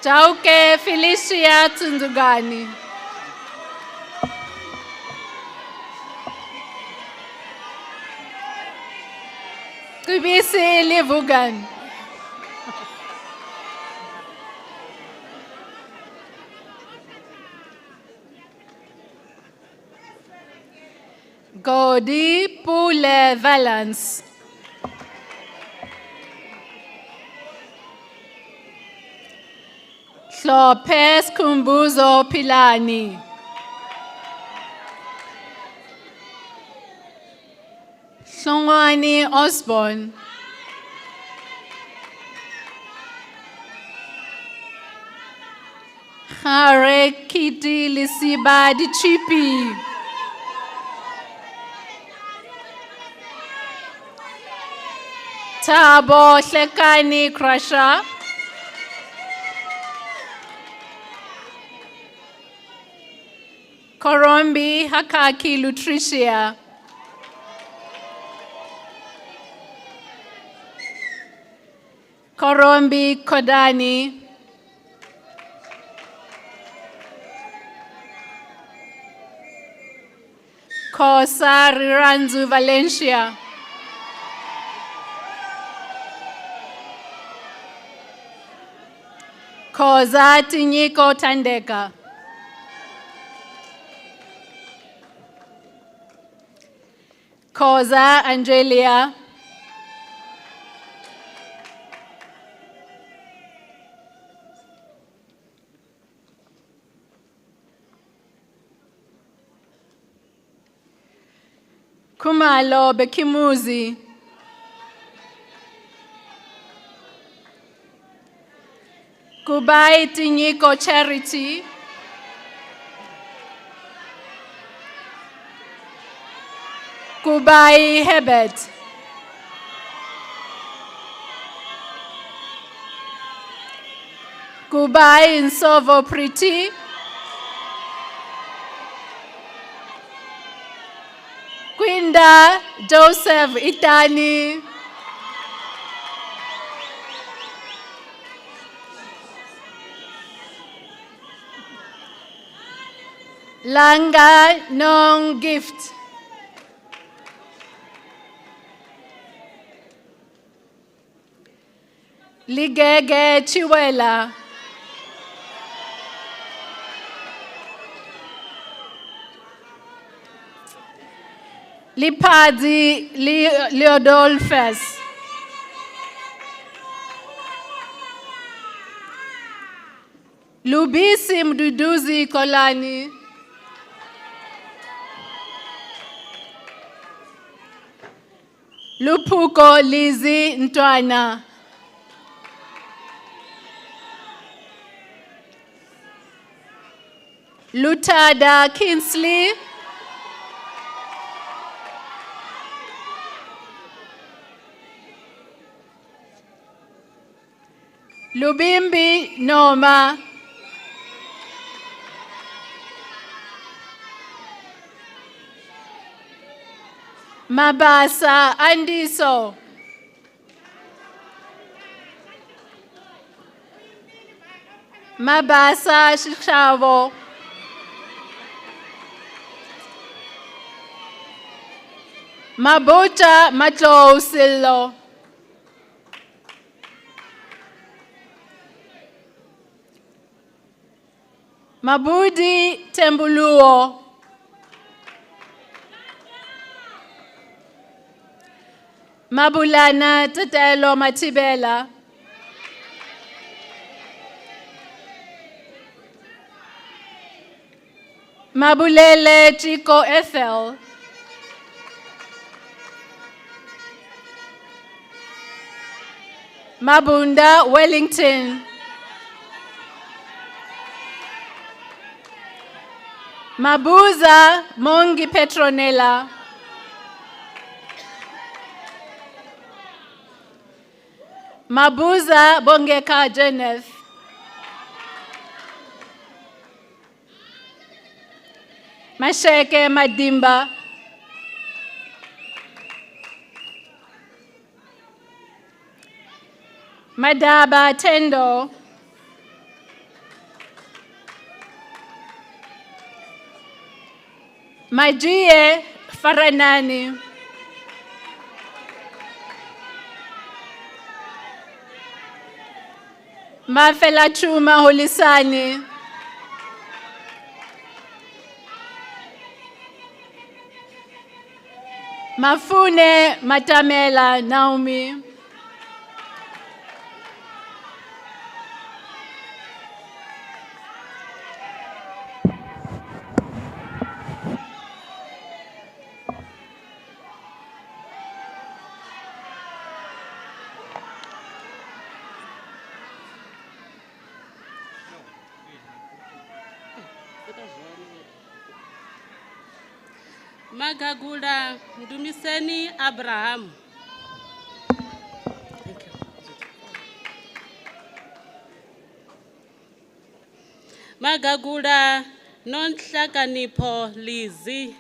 Tauke Felicia Tundugani, Kubisi Livugan, Godi Pule Valance, Lopez Kumbuzo Pilani, Songwani Osborne, Hare Kitty Lisiba Dichipi, Tabo Hlekani Crusher, Korombi Hakaki Lutricia. Korombi Kodani. Kosa Riranzu Valencia. Koza Tinyiko Tandeka. Koza Angelia. Kumalo Bekimuzi. Kubai Tinyiko Charity. Kubai Hebet. Kubai Nsovo Priti. Kwinda Joseph Itani. Langa Nong Gift. Ligege Chiwela. Lipadzi Leodolphus. Lubisi Mduduzi Kolani. Lupuko Lizi Ntwana. Lutada Kinsley. Lubimbi Noma. Mabasa Andiso. Mabasa Shishavo. Mabucha Matlo Sillo. Mabudi Tembuluo. Mabulana Tatelo Matibela. Mabulele Chico Ethel. Mabunda Wellington. Mabuza Mongi Petronella. Mabuza Bongeka Jeneth. Masheke Madimba. Madaba Tendo. Majie Faranani. Mafela Chuma Holisani. Mafune Matamela Naomi. Magagula Ndumiseni Abraham. Thank you. Magagula Nonhlakanipho Lizzy,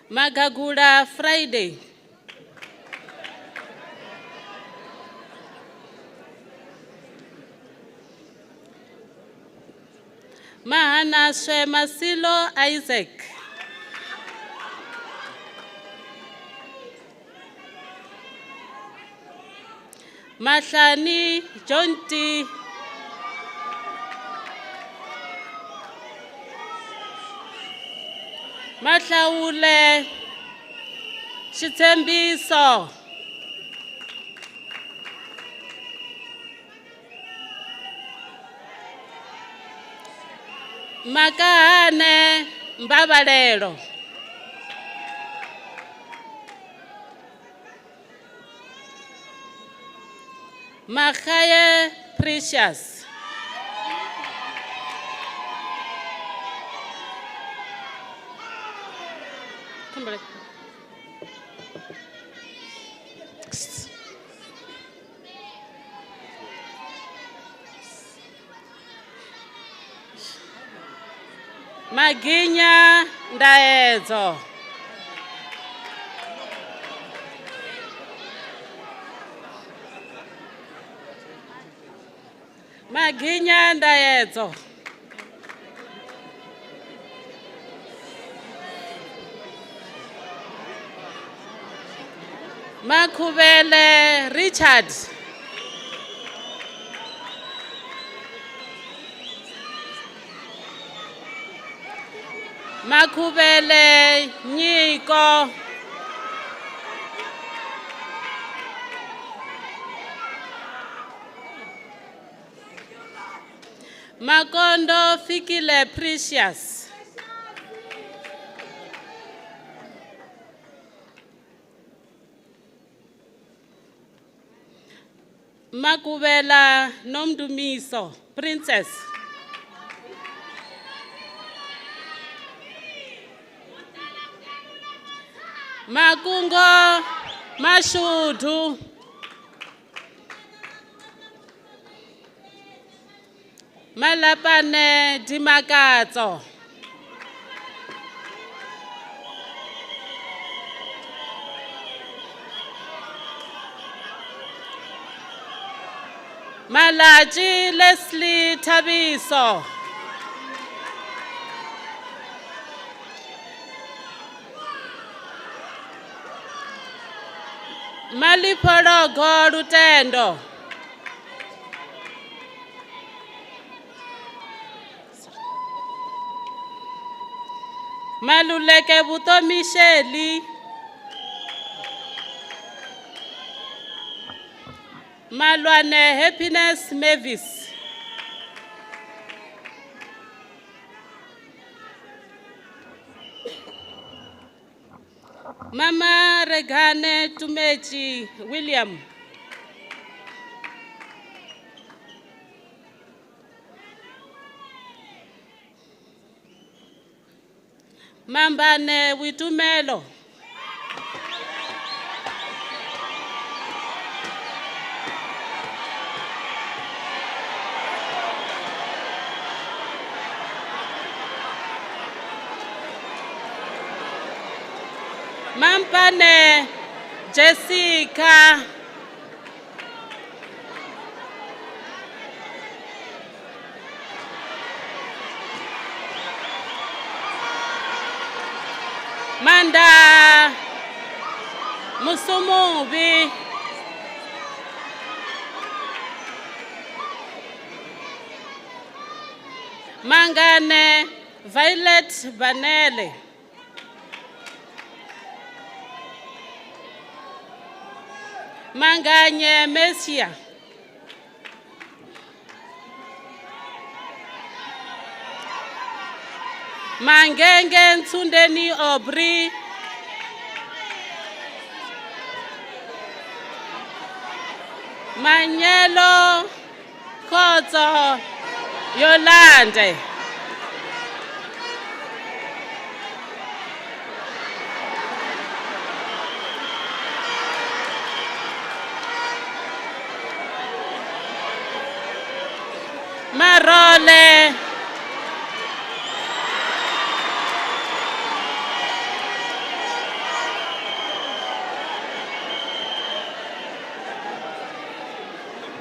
Magagula Friday, Mahanaswe Masilo Isaac, Mahlani Jonti, Mahlaule Shitsembiso, Makahane Mbabalelo, Makhaye Precious, Maginya Ndaezo, Maginya Ndaezo, Makubele Richard, Makubele Nyiko, Makondo Fikile Precious, Makubela Nomdumiso Princess, Makungo Mashudu, Malapane Dimakato, Malaji Leslie Tabiso, Maliporogo Lutendo, Maluleke Buto Micheli, Malwane Happiness Mavis, Mama Regane Tumechi William, Mambane Witumelo, Mampane Jessica, Manda Musumubi, Mangane Violet Vanele, Manganye Messia, Mangenge Nsundeni Obri, Manyelo Kozo Yolande, Marole.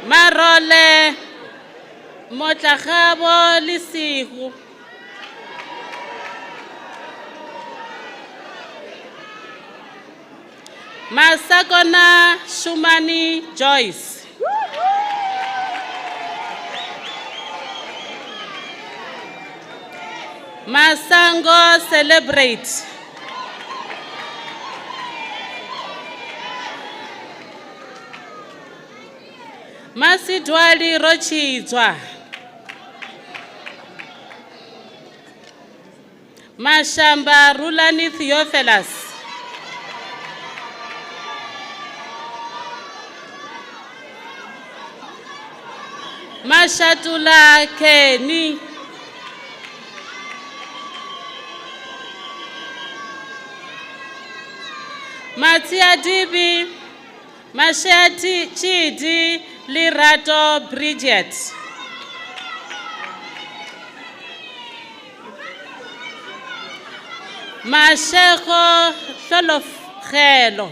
Marole. Motlagabo Lesigo. Masakona Shumani Joyce. Masango Celebrate. Masidwali Rochizwa. Mashamba Rulani Theophilus. Mashatula Keni. Matia Dibi. Mashati Chidi Lirato Bridget. Masheko Tholofgelo.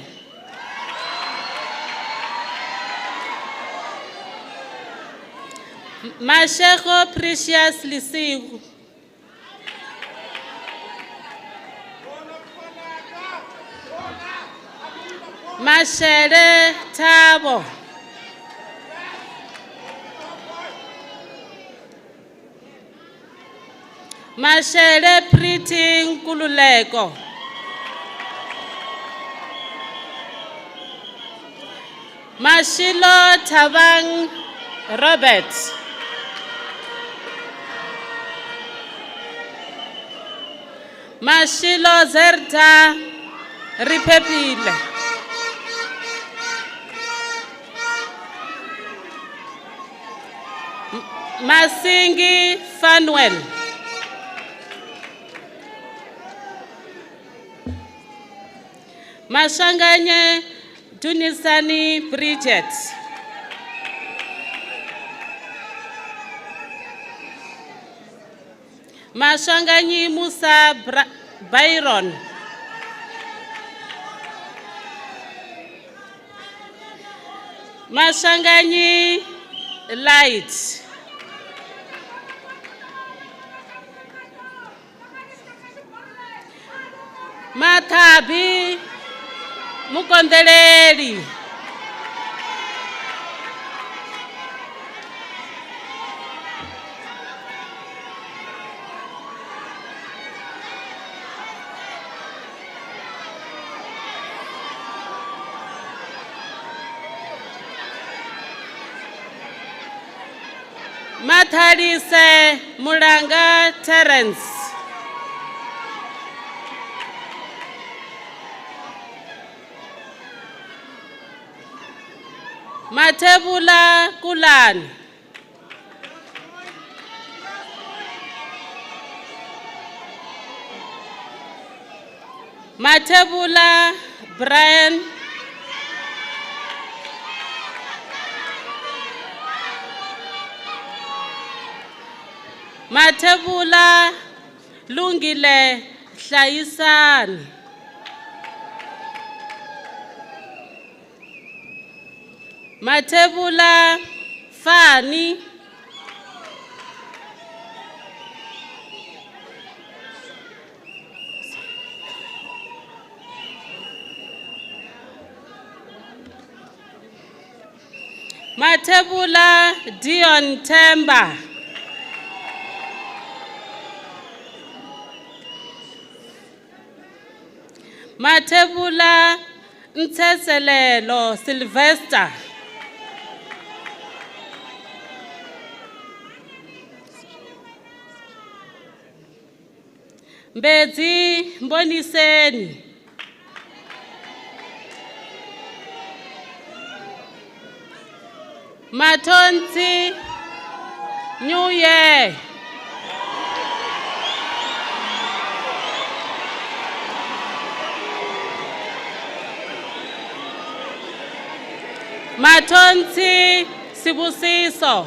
Masheko Precious Lisigu. Mashere Tabo. Mashere Pretty Nkululeko. Mashilo Tabang Robert. Mashilo Zerta Ripepile. Masingi Fanuel. Mashanganye Dunisani Bridget. Mashanganyi Musa Byron. Mashanganyi Light. Matabi Mukondeleri. Matharise Mulanga Terence. Matebula Kulan. Matebula Brian. Matebula Lungile Hlaisani. Matebula Fani. Matebula Dion Temba. Matebula Ntseselelo Sylvester. Mbezi Mboniseni. Matonzi New Year. Matonzi Sibusiso.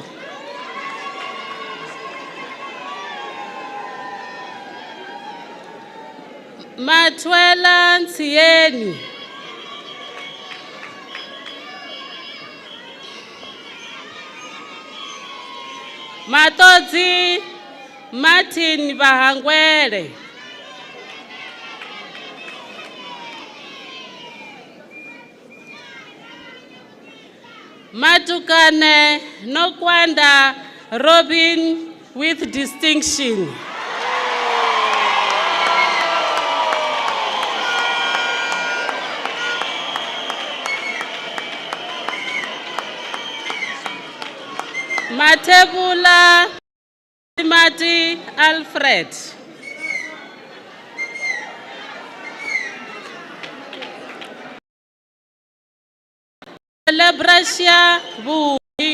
Matwela Ntsieni. Matodzi Martin Bahangwele. Matukane Nokwanda Robin with distinction. Matebula Timati Alfred. Celebratia Bui.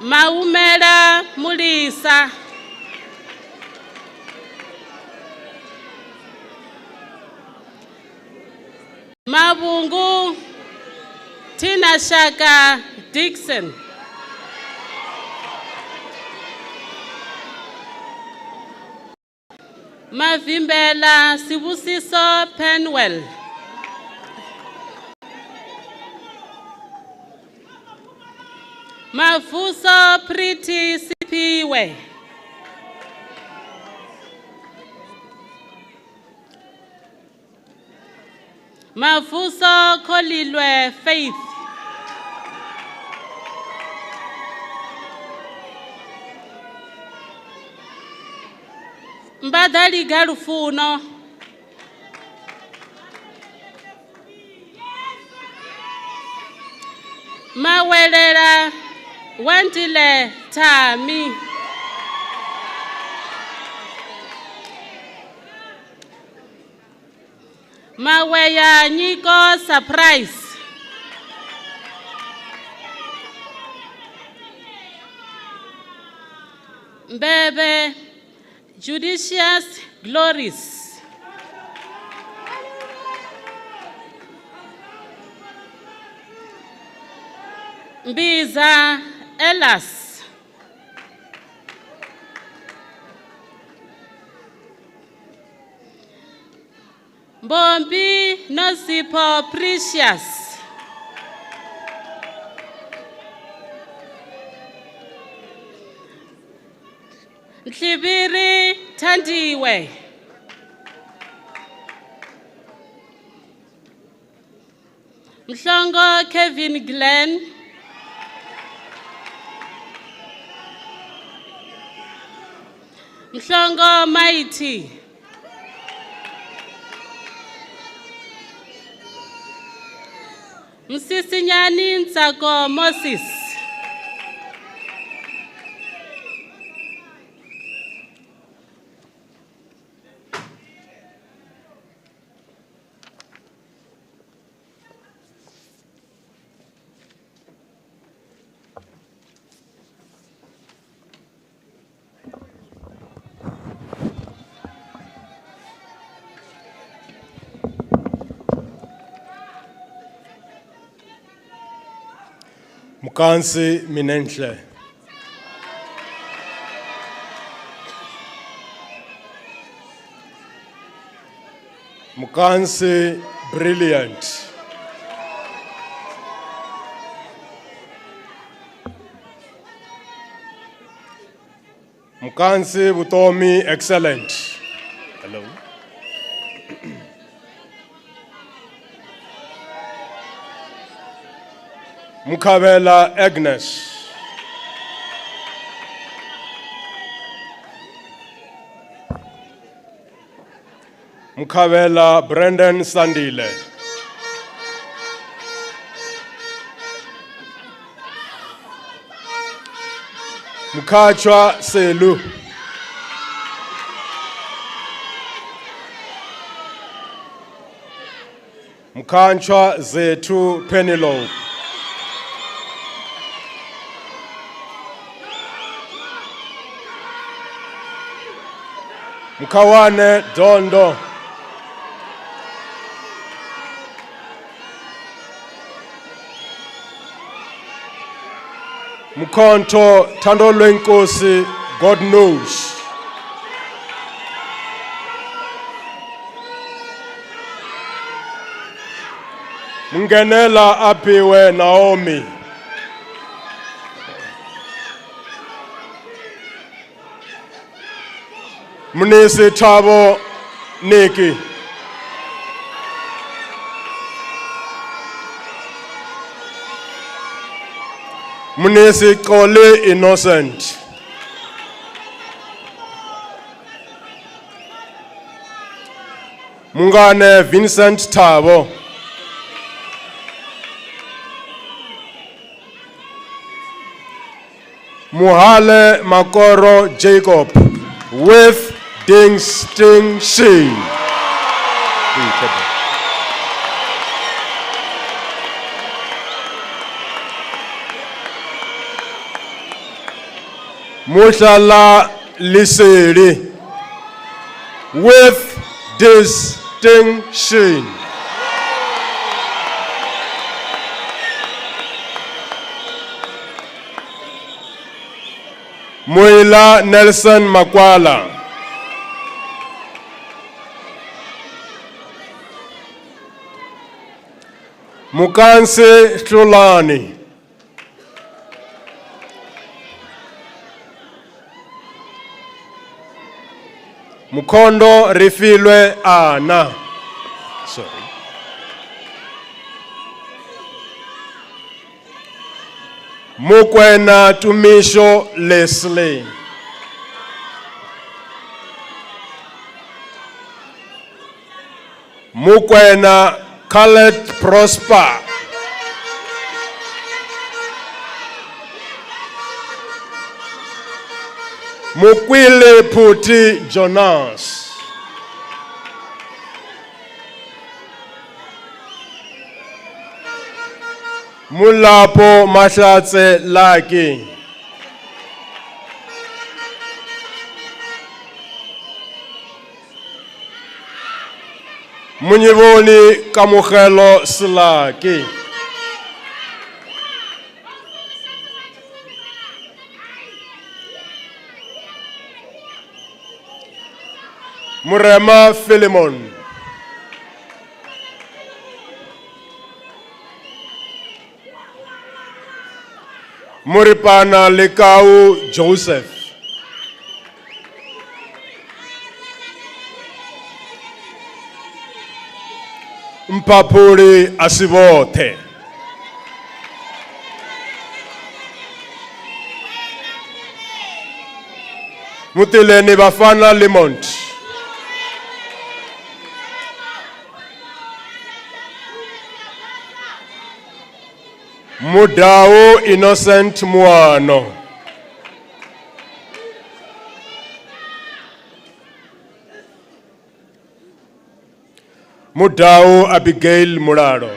Maumela Mulisa. Mabungu Tina Shaka Dixon. Mavimbela Sibusiso Penwell. Mafuso Pretty Sipiwe. Mafuso Kolilwe Faith. Mbadali Galufuno. Mawelela Wantile Tami. Maweya Niko Surprise. Mbebe Judicious Glories. Mbiza Elas. Mbombi Nosipo Precious. Nhlibiri Thandiwe. Mhlongo Kevin Glenn. Mhlongo Mighty. Msisinyani Ntsako Moses. Mkansi Minenhle. Mkansi Brilliant. Mkansi Butomi Excellent. Hello. Mukabela Agnes. Mukabela Brendan Sandile. Mukachwa Selu. Mkanchwa Zetu Penelope. Mkawane Dondo. Mkhonto Thando Lwenkosi, God knows. Mungenela Apiwe Naomi. Mnisi Thabo Nikki. Mnisi Kole Innocent. Mungane Vincent Thabo. Muhale Makoro Jacob with distinction. Mushala Liseri with distinction. Muila Nelson Makwala. Mukanse Trulani. Mukondo Rifilwe Ana. Sorry. Mukwena Tumisho Leslie. Mukwena Khaled Prosper. Mukwile Puti Jonas. Mulapo Mashatse Laki. Munyivoni Kamukelo Slaki. Murema Philemon. Muripana Lekau Joseph. Mpapuri Asibote. Mutileni Bafana Limont. Mudao Innocent Muano. Mudao Abigail Muraro.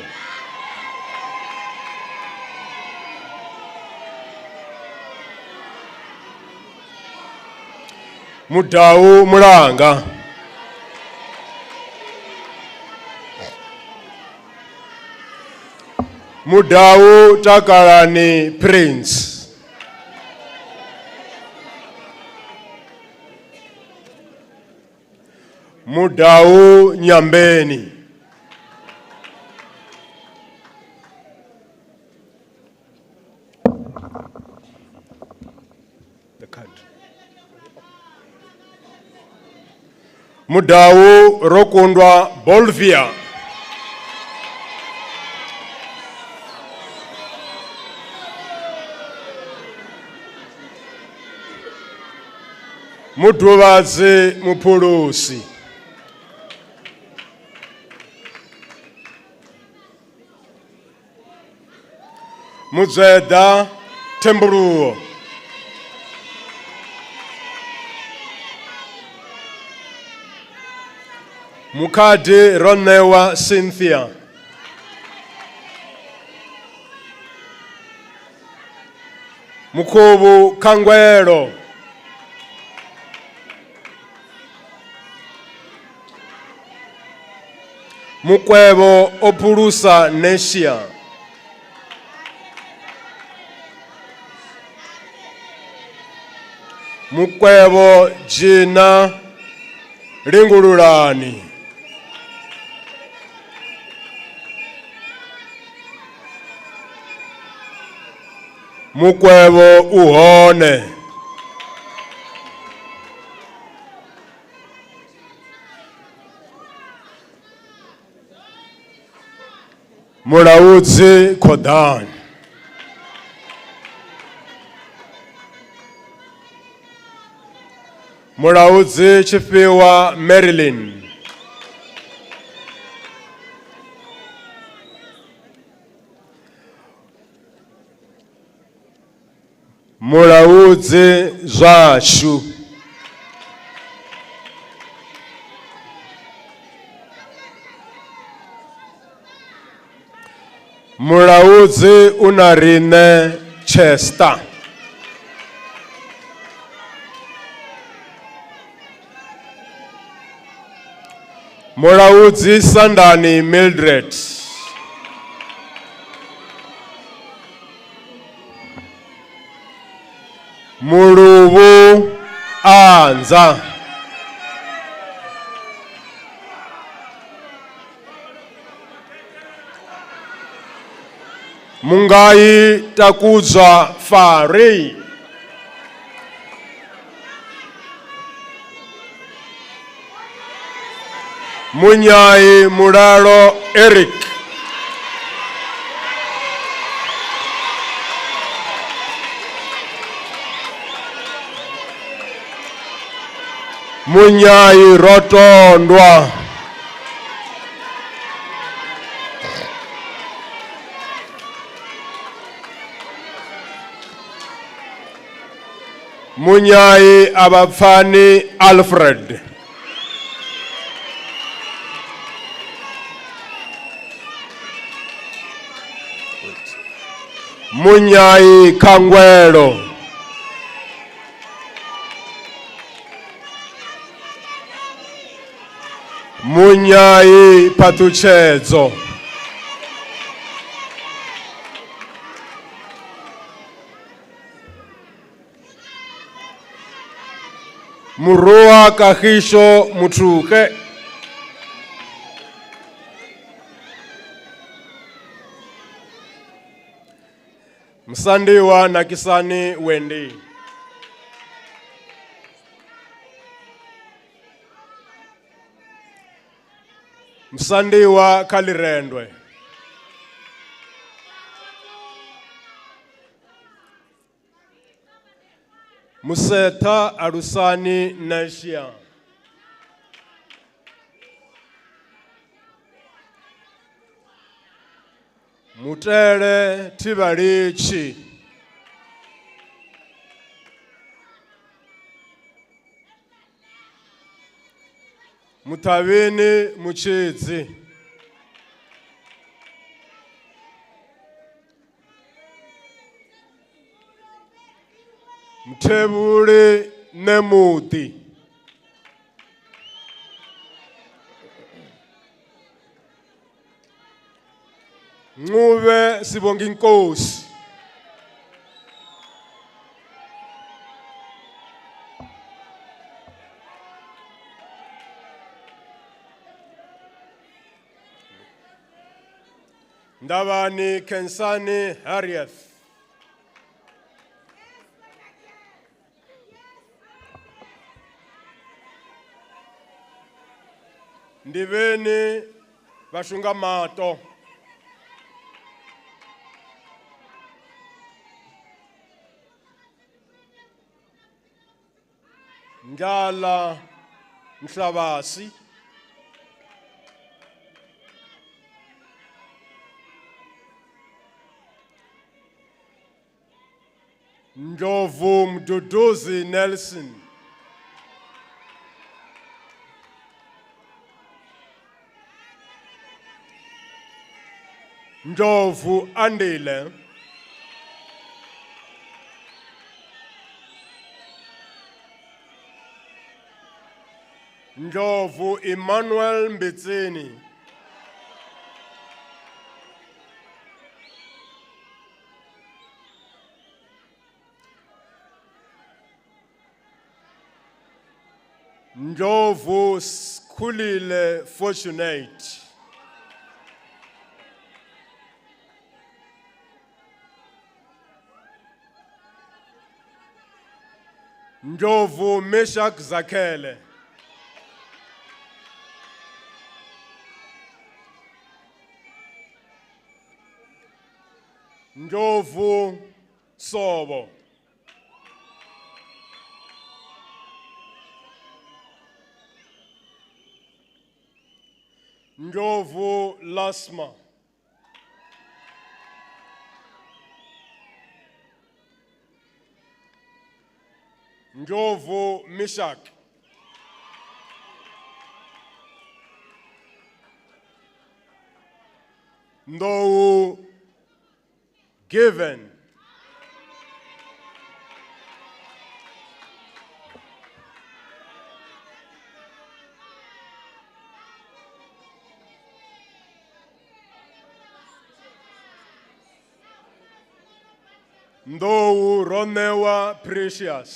Mudao Muranga. Mudao Takarani Prince. Mudao Nyambeni. The card. Mudao Rokundwa Bolvia. Muduvaze Mupulusi. Muzeda Temburuo. Mukade Ronewa Cynthia. Mukobu Kangwero. Mukwebo Opulusa Nesia. Mukwebo Jina Lingululani. Mukwebo Uhone. Mulaudzi Kodan. Mulaudzi Chifiwa Marilyn. Mulaudzi Zwashu. Mulaudzi Unarine Chester. Mulaudzi Sandani Mildred. Mulubu Anza. Mungai Takuza Fari. Munyai Muraro Eric. Munyai Rotondwa. Munyai Abafani Alfred. Munyai Kangwelo. Munyai Patuchezo. Murua Kahisho Mutuke. Msandiwa Nakisani Wendy. Msandiwa Kalirendwe. Museta Arusani Nashia. Mutere Tibarichi. Mutavini Muchizi. Mtebule Nemuti. Nguve Sibonginkosi. Ndabani Kensani Harriet. Ndiveni Vashungamato. Ngala Mshavasi. Njovu Mduduzi Nelson. Njovu Andile. Njovu Emmanuel Mbitsini. Ndlovu Sikhulile Fortunate. Ndlovu Meshak Zakhele. Ndlovu Sobo. Ndlovu Lasma. Ndlovu Mishak. Ndlovu Given. Ndlovu Ronewa Precious.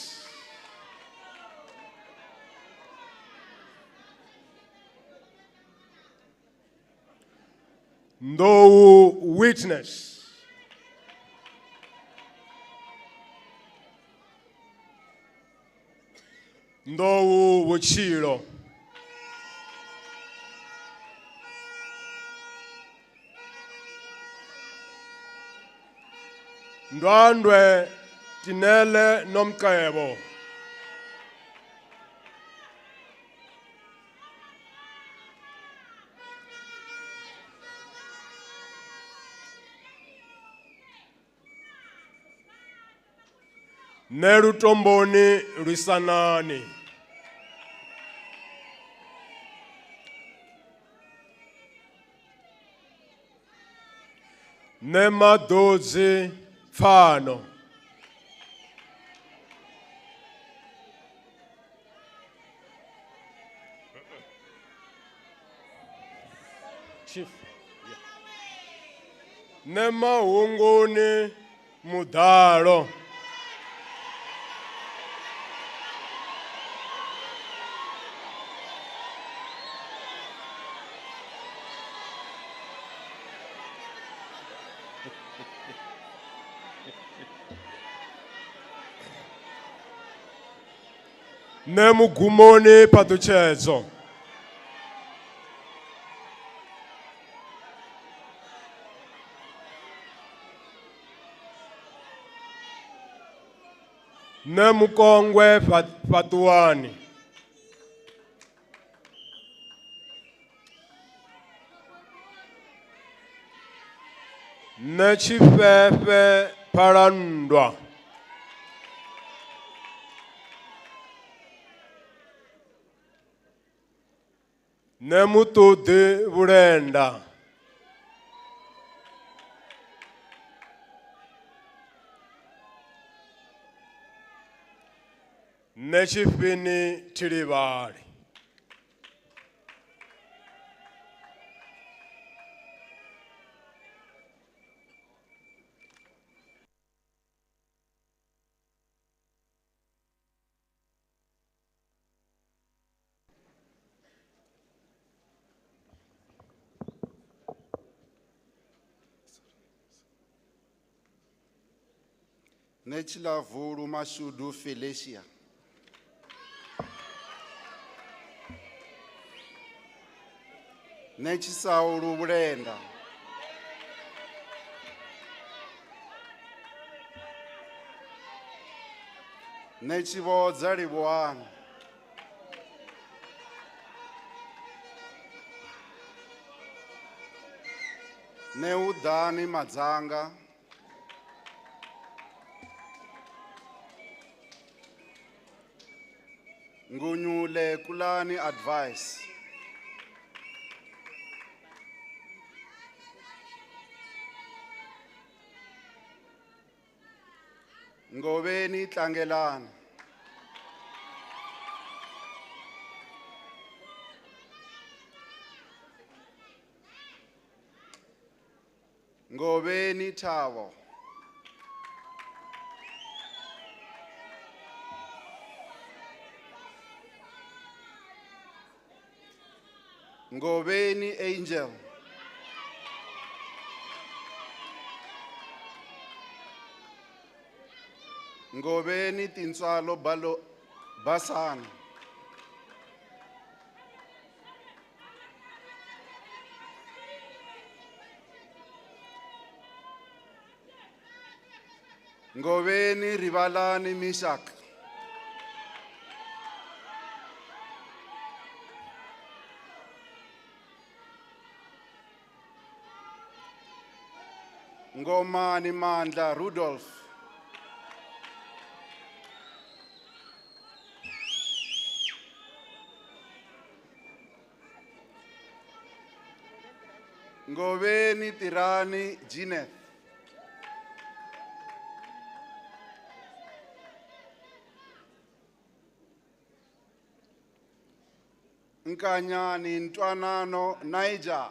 Ndlovu Witness. Ndlovu Vuchilo. Ndwandwe Tinele Nomkebo. Nerutomboni Risanani. Nemadozi Fano. Chief. Nemahunguni Mudalo. Nemugumoni Paduchezo. Nemukongwe Patuani. Nechifefe Parandwa. Nemutude Burenda. Nechifini Tiribari. Nechilavuru Mashudu Felicia. Nechisauru Brenda. Nechivodza Ribuana. Neudani Madzanga. Ngunyule Kulani Advice. Ngobeni Tlangelana. Ngobeni Thabo. Ngobeni Angel. Ngobeni Tinsalo Basana. Ngobeni Rivalani Mishak. Ngomani Mandla Rudolph. Ngobeni Tirani Gineth. Nkanyani Ntwanano Niger.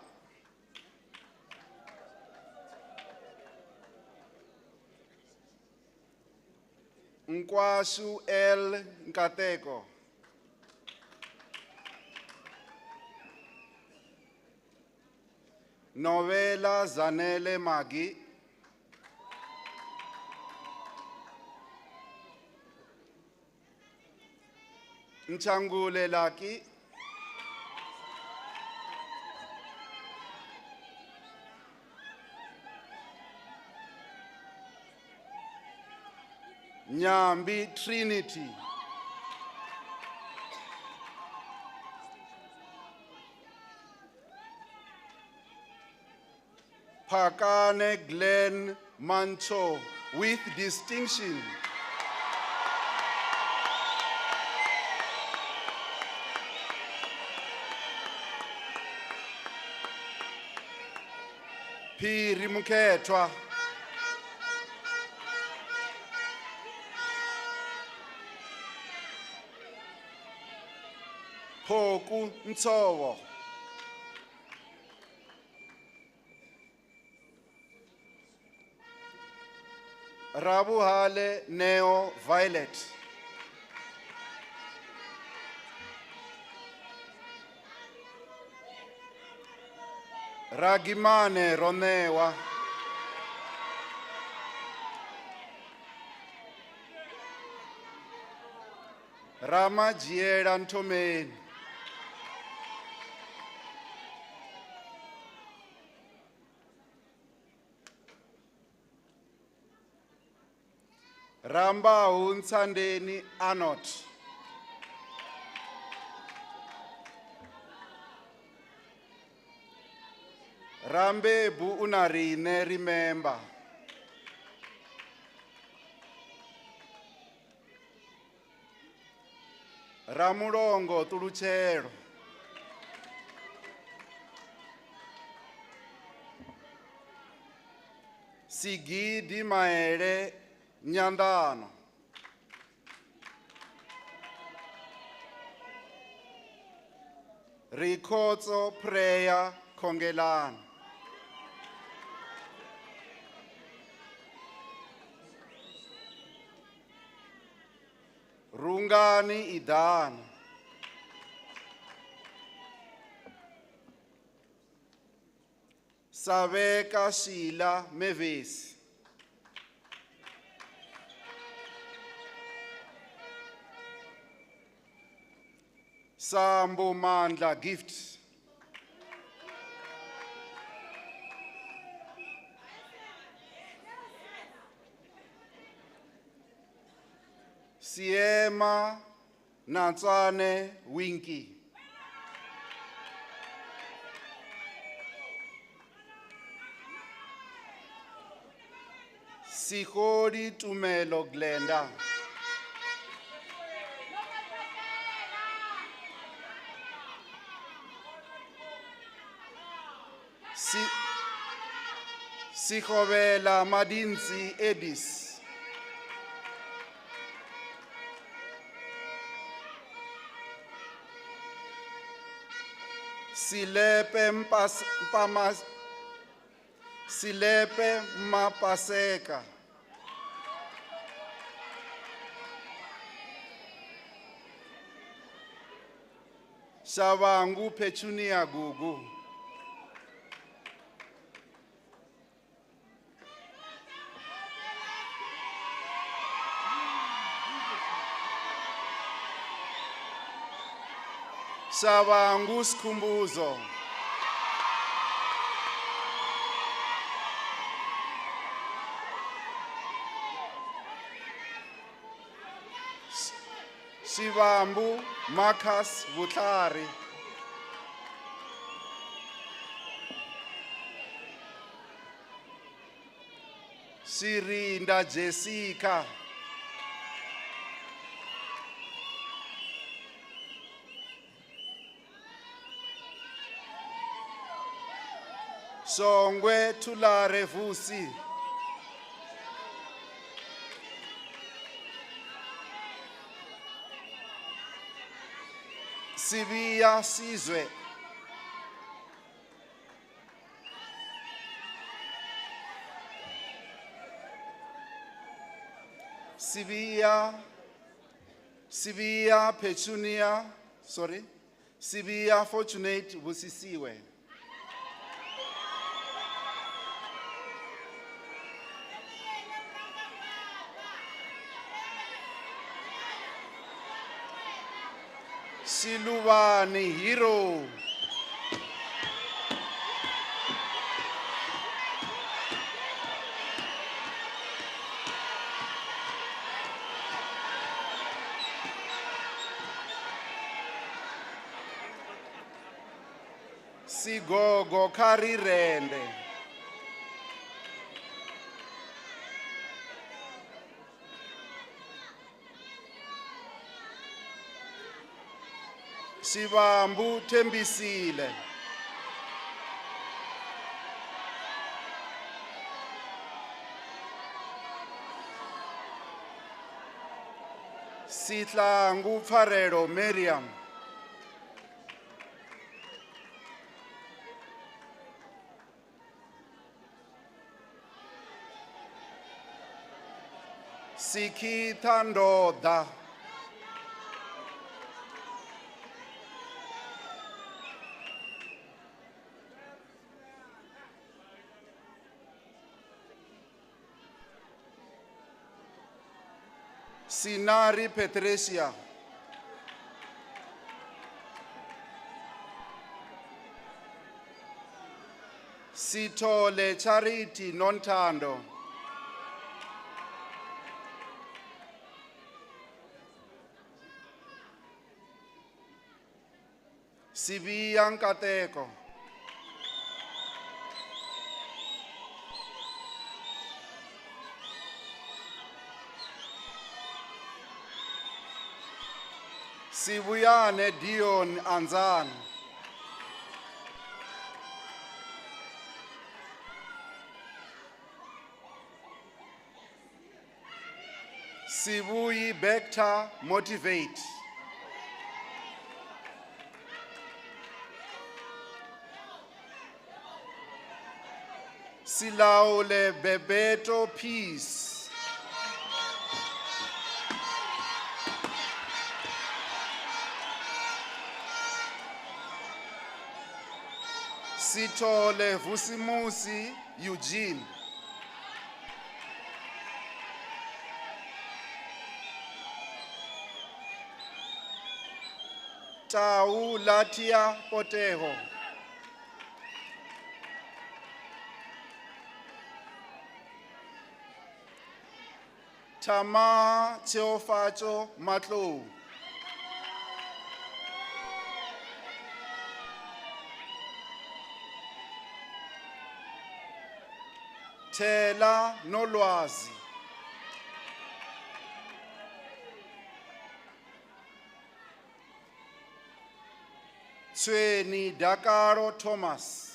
Nkwashu L Nkateko. Novela Zanele Magi. Nchangule Laki. Nyambi Trinity. Pakane Glenn Mancho with distinction. Phiri Mukhethwa. Phoku Ntsowo. Rabuhale Neo Violet. Ragimane Ronewa. Ramajiera Ntomeni. Ramba Unsandeni Anot. Rambe Bu Unarine Remember. Ramulongo Tuluchero. Sigidi Maere Nyandano. Rikotso Prayer Kongelano. Rungani Idan. Saveka Sheila Mevis. Sambo Mandla Gift. Siema Nansane Winky. Sikori Tumelo Glenda. Sikovela Madinsi Edis. Silepe Mapaseka. Shabangu Petunia Gugu. Shabangu Skumbuzo. Shivambu Marcus Butlari. Shirinda Jessica. Songwe Tulare Vusi. Sivia Sizwe. Sivia Petunia, sorry. Sivia Fortunate Busisiwe. Siluvani Hero. Sigogo Karirende. Sibambu Tembisile. Sitlangu Farero Miriam. Sikita Ndoda. Sinari Patricia. Sitole Charity Nontando. Sibian Kateko. Sibuyane Dion Anzan. Sibuyi Bekta Motivate. Silaule Bebeto Peace. Sitole Vusimusi Eugene. Tau Latia Poteho. Tama Teofacho Matlo. Tela Nolwazi. Tsweni Dakaro Thomas.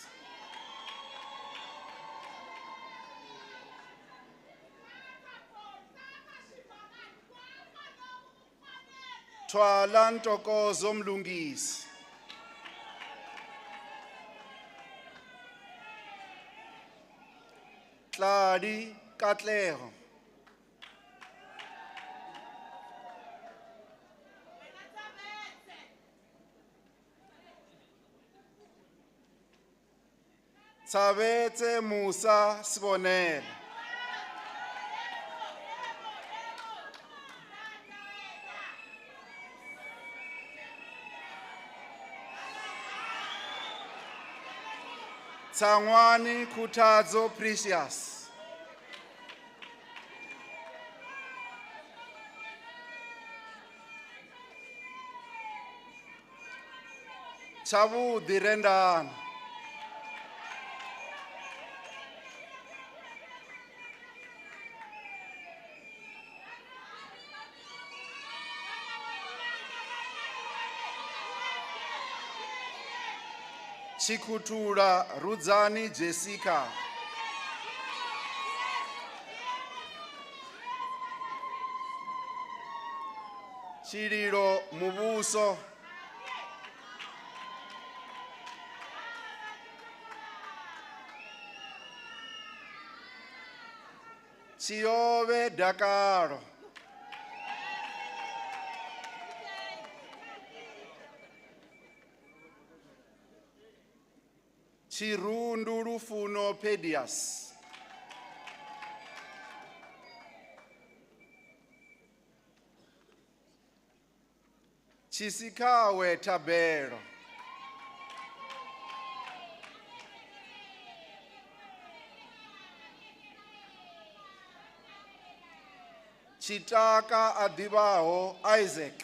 Twala Ntokozo Mlungisi. Tladi Katleho. Thabetse Musa Sibonela. Tsangwani Kutazo Precious. Chabu Direndan. Chikutura Rudzani Jessica. Chiriro Mubuso. Chiove Dakaro. Chirundu Rufuno Pedias. Chisikawe Tabero. Chitaka Adibaho Isaac.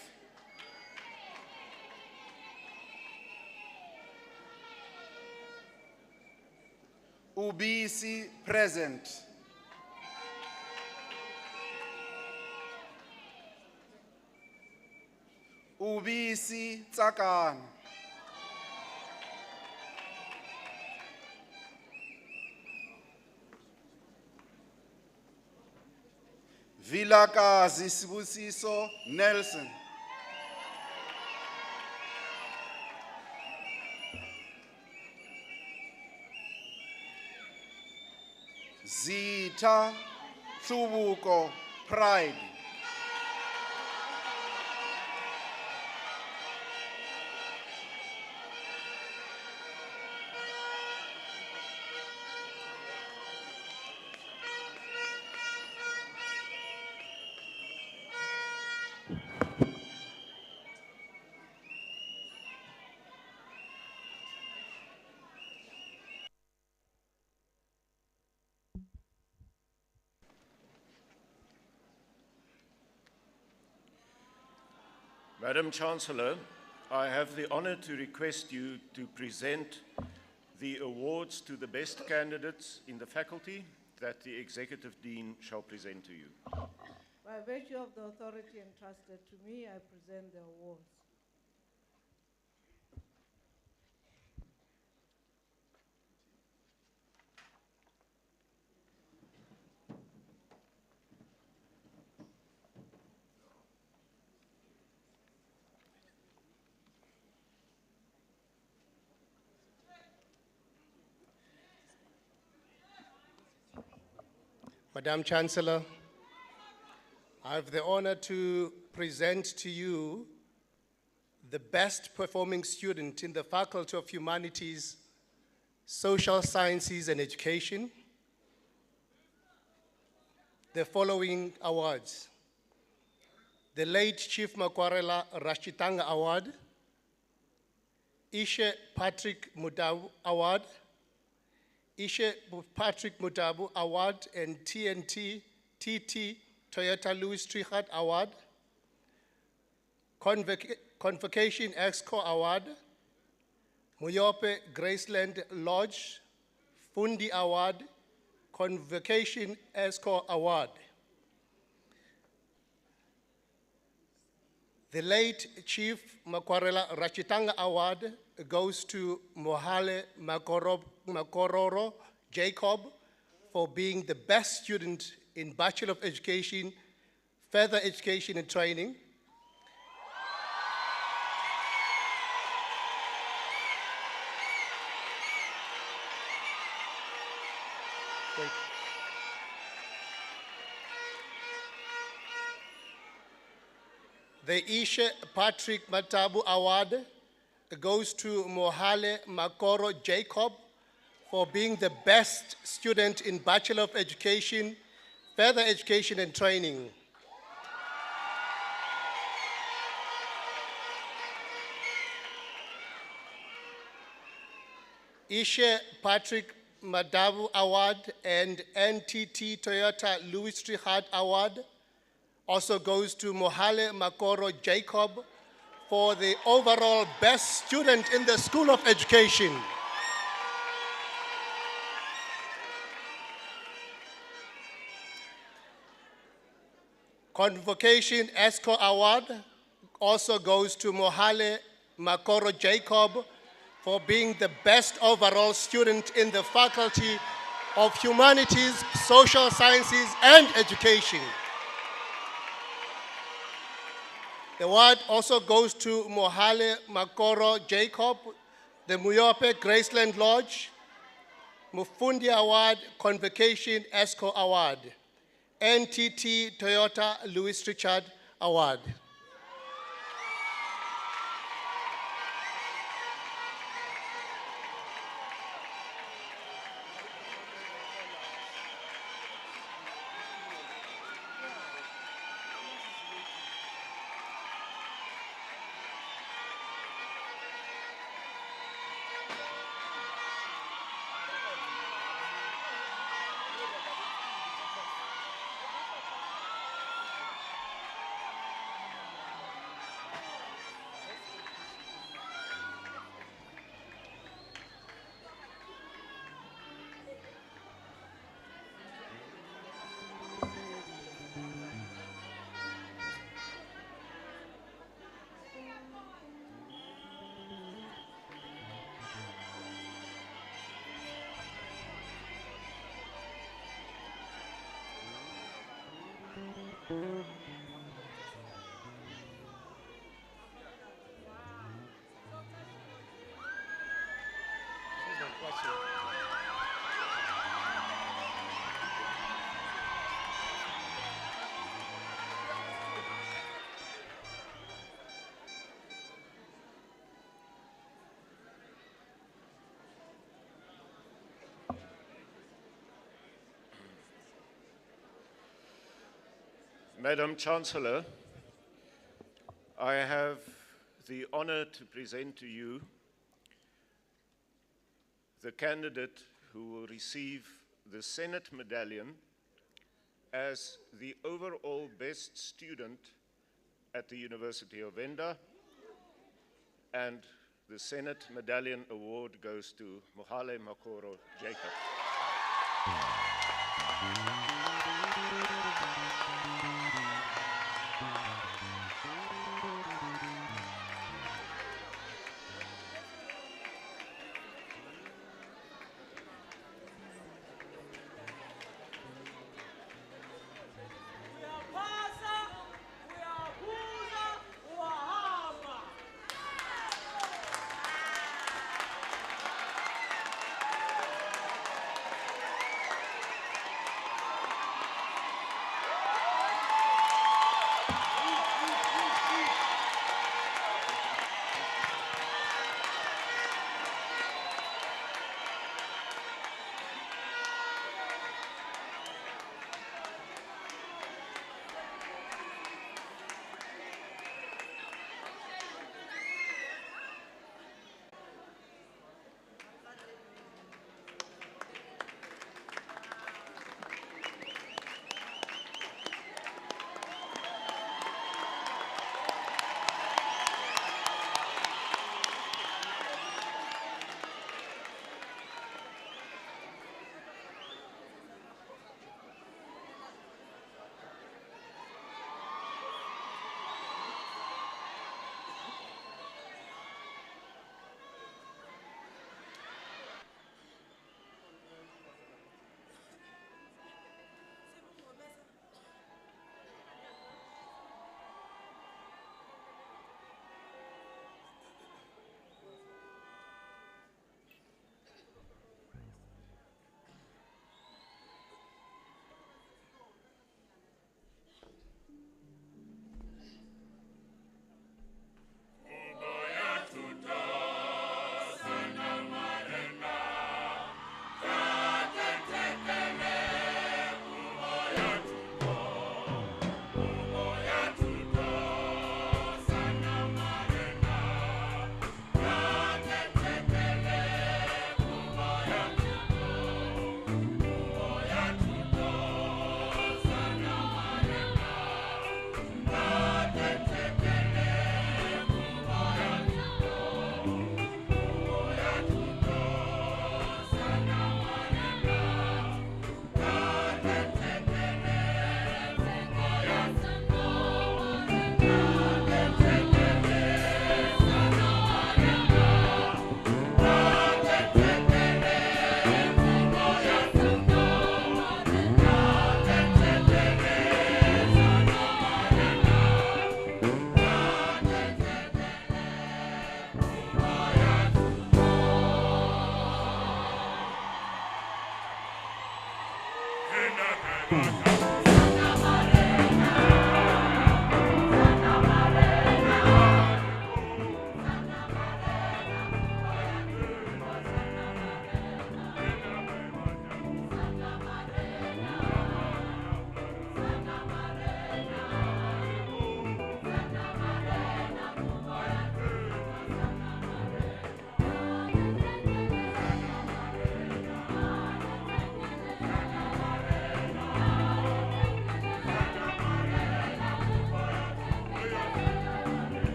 Ubisi present. Ubisi Tsakan. Vilakazi Sibusiso Nelson. Zita Thubuko Pride. Madam Chancellor, I have the honor to request you to present the awards to the best candidates in the faculty that the Executive Dean shall present to you. By virtue of the authority entrusted to me, I present the awards. Madam Chancellor, I have the honor to present to you the best performing student in the Faculty of Humanities, Social Sciences and Education. The following awards: the late Chief Makwarela Rashitanga Award, Ishe Patrick Mutabu Award, Ishe Patrick Mutabu Award and TNT TT Toyota Louis Trichardt Award, Convocation Exco Award, Muyope Graceland Lodge Fundi Award, Convocation Exco Award. The late Chief Makwarela Rachitanga Award goes to Mohale Makororo Jacob for being the best student in Bachelor of Education, Further Education and Training. The Ishe Patrick Matabu Award goes to Mohale Makoro Jacob for being the best student in Bachelor of Education, Further Education and Training. Ishe Patrick Madabu Award and NTT Toyota Louis Trihard Award also goes to Mohale Makoro Jacob for the overall best student in the School of Education. Convocation ESCO Award also goes to Mohale Makoro Jacob for being the best overall student in the Faculty of Humanities, Social Sciences, and Education. The award also goes to Mohale Makoro Jacob, the Muyope Graceland Lodge, Mufundi Award, Convocation ESCO Award, NTT Toyota Louis Richard Award. Madam Chancellor, I have the honor to present to you the candidate who will receive the Senate Medallion as the overall best student at the University of Venda, and the Senate Medallion Award goes to Mohale Makoro Jacob.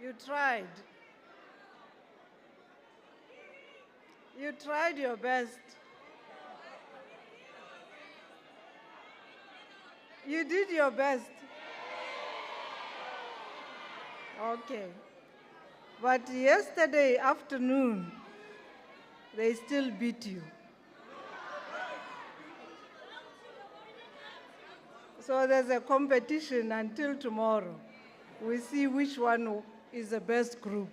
You tried. You tried your best. You did your best. Okay. But yesterday afternoon, they still beat you. So there's a competition until tomorrow. We see which one is the best group.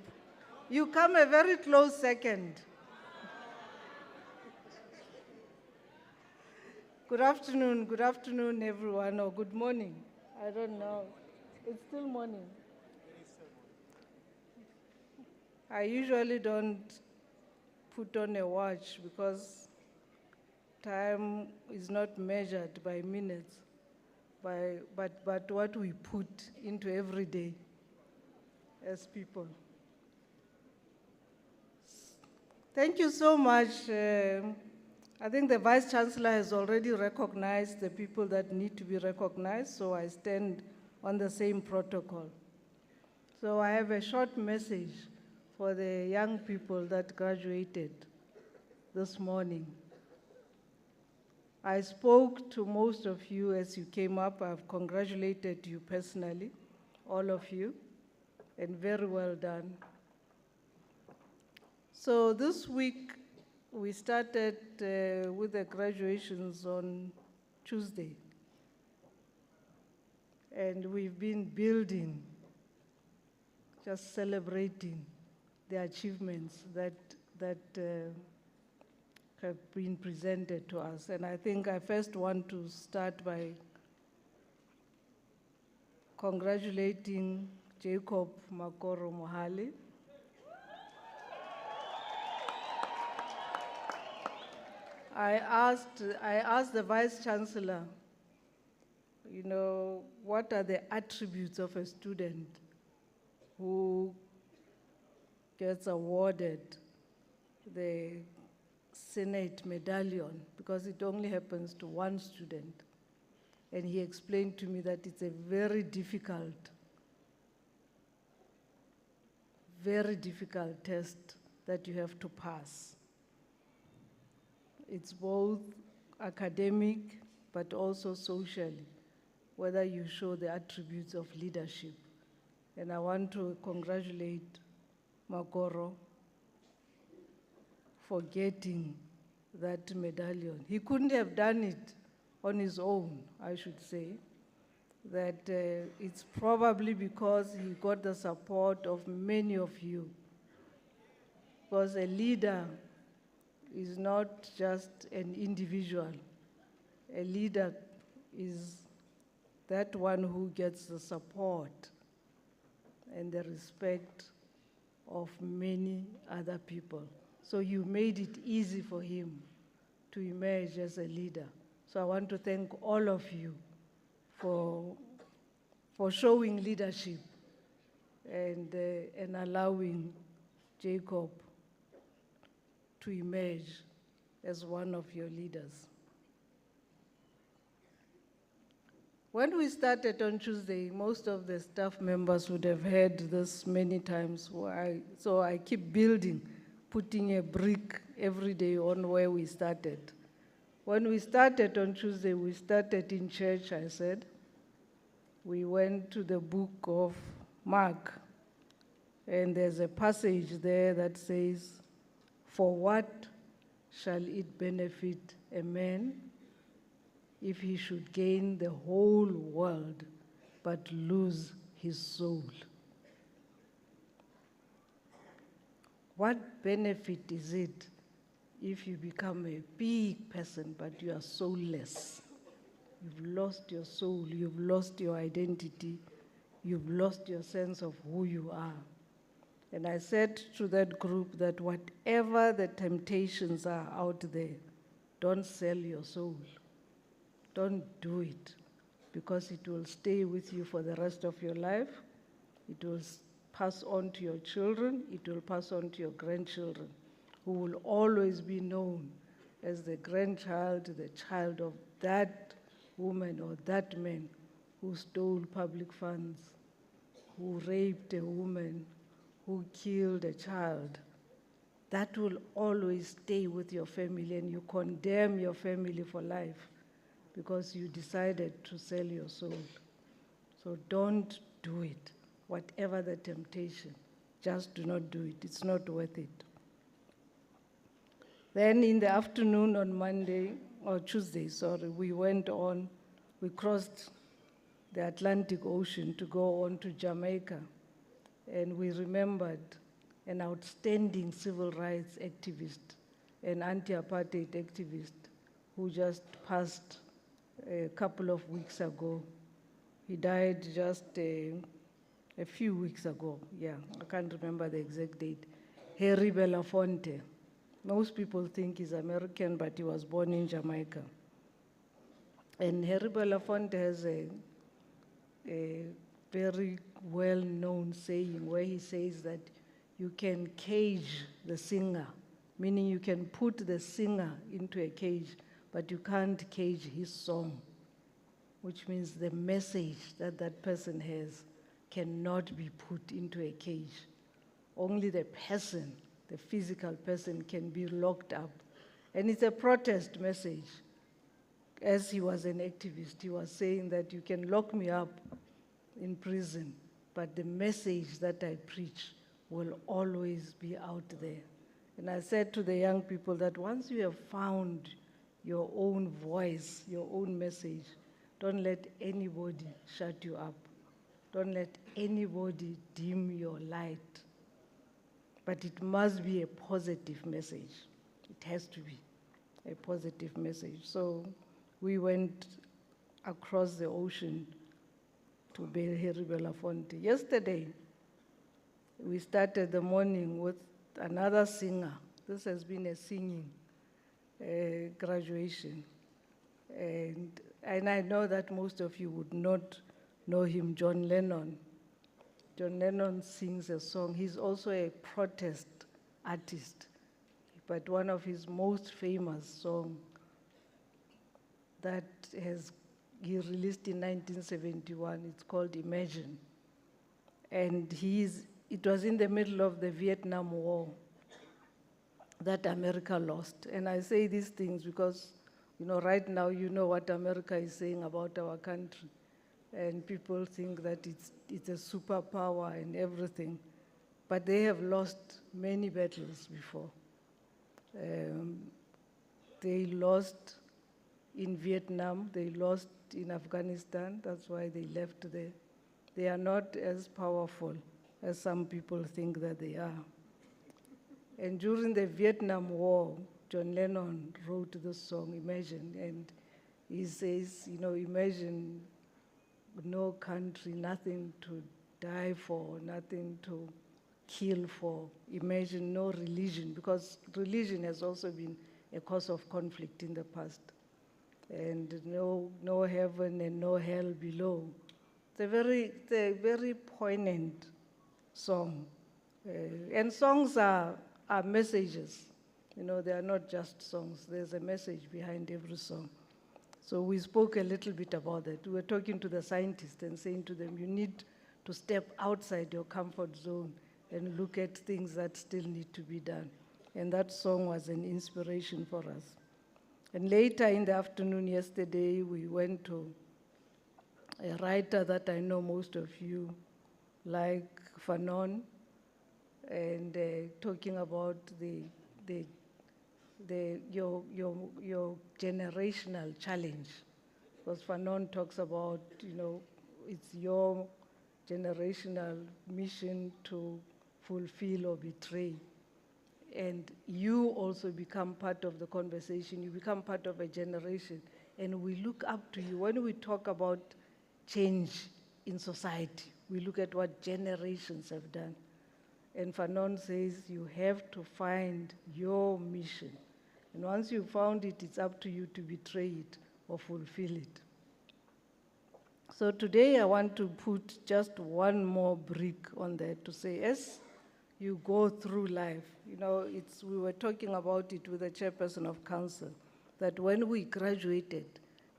You come a very close second. Good afternoon, everyone, or good morning. I don't know. It's still morning. I usually don't put on a watch because time is not measured by minutes, but what we put into every day as people. Thank you so much. I think the Vice Chancellor has already recognized the people that need to be recognized, so I stand on the same protocol. So I have a short message for the young people that graduated this morning. I spoke to most of you as you came up. I've congratulated you personally, all of you, and very well done. So this week, we started with the graduations on Tuesday. And we've been building, just celebrating the achievements that have been presented to us. And I think I first want to start by congratulating Jacob Makoro Mohale. I asked the Vice Chancellor, you know, what are the attributes of a student who gets awarded the Senate medallion, because it only happens to one student. And he explained to me that it's a very difficult test that you have to pass. It's both academic, but also socially, whether you show the attributes of leadership. And I want to congratulate Makoro for getting that medallion. He couldn't have done it on his own, I should say. That it's probably because he got the support of many of you. Because a leader is not just an individual. A leader is that one who gets the support and the respect of many other people. So you made it easy for him to emerge as a leader. So I want to thank all of you for showing leadership and allowing Jacob to emerge as one of your leaders. When we started on Tuesday, most of the staff members would have heard this many times. So I keep building, putting a brick every day on where we started. When we started on Tuesday, we started in church, I said. We went to the book of Mark, and there's a passage there that says, "For what shall it benefit a man if he should gain the whole world but lose his soul?" What benefit is it if you become a big person but you are soulless? You've lost your soul, you've lost your identity, you've lost your sense of who you are. And I said to that group that whatever the temptations are out there, don't sell your soul. Don't do it, because it will stay with you for the rest of your life. It will pass on to your children. It will pass on to your grandchildren, who will always be known as the grandchild, the child of that woman or that man who stole public funds, who raped a woman, who killed a child. That will always stay with your family, and you condemn your family for life because you decided to sell your soul. So don't do it. Whatever the temptation, just do not do it. It's not worth it. Then in the afternoon on Monday, or Tuesday, sorry, we crossed the Atlantic Ocean to go on to Jamaica. And we remembered an outstanding civil rights activist, an anti-apartheid activist, who just passed a couple of weeks ago. He died just a few weeks ago. Yeah, I can't remember the exact date. Harry Belafonte. Most people think he's American, but he was born in Jamaica. And Harry Belafonte has a very well-known saying where he says that you can cage the singer, meaning you can put the singer into a cage, but you can't cage his song, which means the message that that person has cannot be put into a cage. Only the person, the physical person, can be locked up. And it's a protest message. As he was an activist, he was saying that you can lock me up in prison, but the message that I preach will always be out there. And I said to the young people that once you have found your own voice, your own message, don't let anybody shut you up. Don't let anybody dim your light. But it must be a positive message. It has to be a positive message. So we went across the ocean to Harry Belafonte. Yesterday, we started the morning with another singer. This has been a singing graduation. And I know that most of you would not know him, John Lennon. John Lennon sings a song. He's also a protest artist. But one of his most famous songs that he released in 1971, it's called Imagine. And it was in the middle of the Vietnam War that America lost. And I say these things because, right now you know what America is saying about our country. And people think that it's a superpower and everything. But they have lost many battles before. They lost in Vietnam, they lost in Afghanistan, that's why they left there. They are not as powerful as some people think that they are. And during the Vietnam War, John Lennon wrote this song, Imagine, and he says, you know, imagine no country, nothing to die for, nothing to kill for. Imagine no religion, because religion has also been a cause of conflict in the past. And no heaven and no hell below. It's a very poignant song. And songs are messages. You know, they are not just songs. There's a message behind every song. So we spoke a little bit about that. We were talking to the scientists and saying to them, you need to step outside your comfort zone and look at things that still need to be done. And that song was an inspiration for us. And later in the afternoon yesterday, we went to a writer that I know most of you like, Fanon, and talking about your generational challenge. Because Fanon talks about, you know, it's your generational mission to fulfill or betray. And you also become part of the conversation. You become part of a generation. And we look up to you. When we talk about change in society, we look at what generations have done. And Fanon says you have to find your mission. And once you've found it, it's up to you to betray it or fulfill it. So today I want to put just one more brick on that to say, as you go through life, you know, we were talking about it with the chairperson of council, that when we graduated,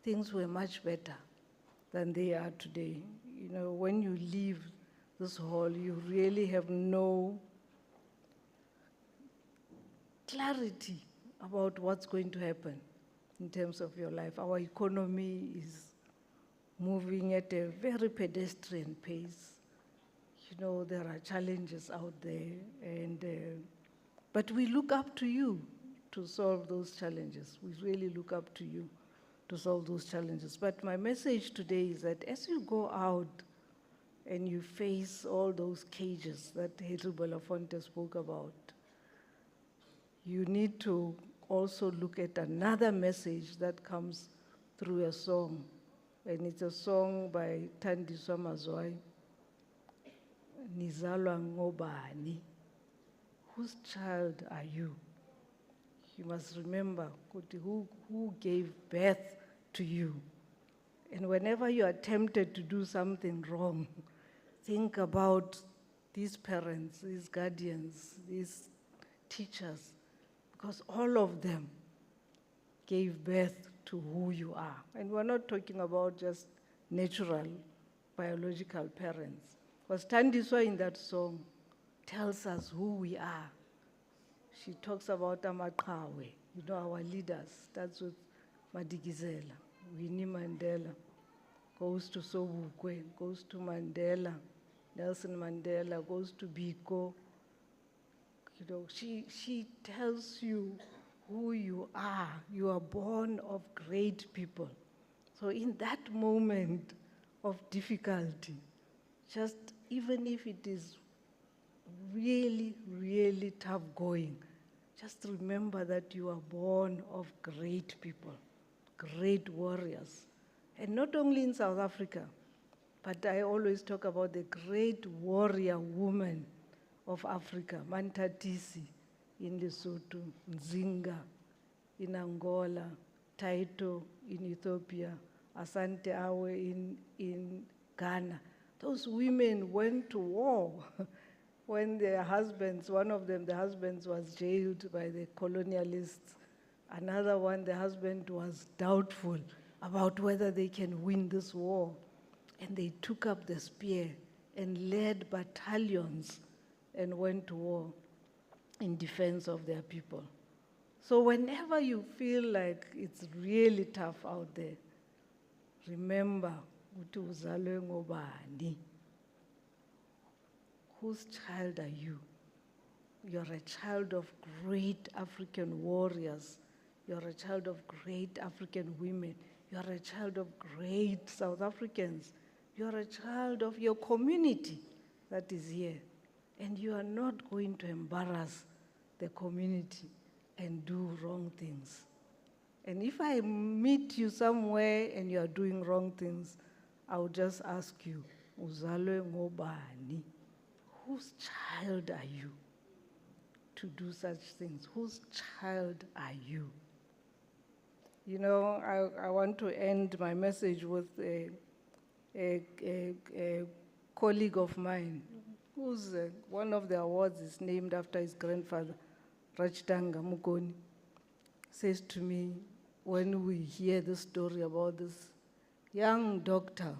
things were much better than they are today. You know, when you leave this hall, you really have no clarity about what's going to happen in terms of your life. Our economy is moving at a very pedestrian pace. You know, there are challenges out there, but we look up to you to solve those challenges. We really look up to you to solve those challenges. But my message today is that as you go out and you face all those cages that Hedru Belafonte spoke about, you need to also look at another message that comes through a song. And it's a song by Thandiswa Mazwai, Nizalwa ngobani. Whose child are you? You must remember who gave birth to you. And whenever you are tempted to do something wrong, think about these parents, these guardians, these teachers, because all of them gave birth to who you are. And we're not talking about just natural, biological parents. Because Thandiswa in that song tells us who we are. She talks about Amaqhawe, you know, our leaders. That's with Madikizela, Winnie Mandela, goes to Sobukwe, goes to Mandela, Nelson Mandela, goes to Biko. You know, she tells you who you are. You are born of great people. So in that moment of difficulty, just even if it is really, really tough going, just remember that you are born of great people, great warriors. And not only in South Africa, but I always talk about the great warrior woman of Africa, Mantatisi in Lesotho, Nzinga in Angola, Taito in Ethiopia, Asante Awe in Ghana. Those women went to war when their husbands, one of them, the husband was jailed by the colonialists. Another one, the husband was doubtful about whether they can win this war. And they took up the spear and led battalions and went to war in defense of their people. So whenever you feel like it's really tough out there, remember, uthi uzalwe ngobani. Whose child are you? You're a child of great African warriors. You're a child of great African women. You're a child of great South Africans. You're a child of your community that is here. And you are not going to embarrass the community and do wrong things. And if I meet you somewhere and you are doing wrong things, I will just ask you, Uzalwe ngobani? Whose child are you to do such things? Whose child are you? You know, I want to end my message with a colleague of mine who's one of the awards is named after his grandfather, Rachitanga Mukoni, says to me, when we hear the story about this young doctor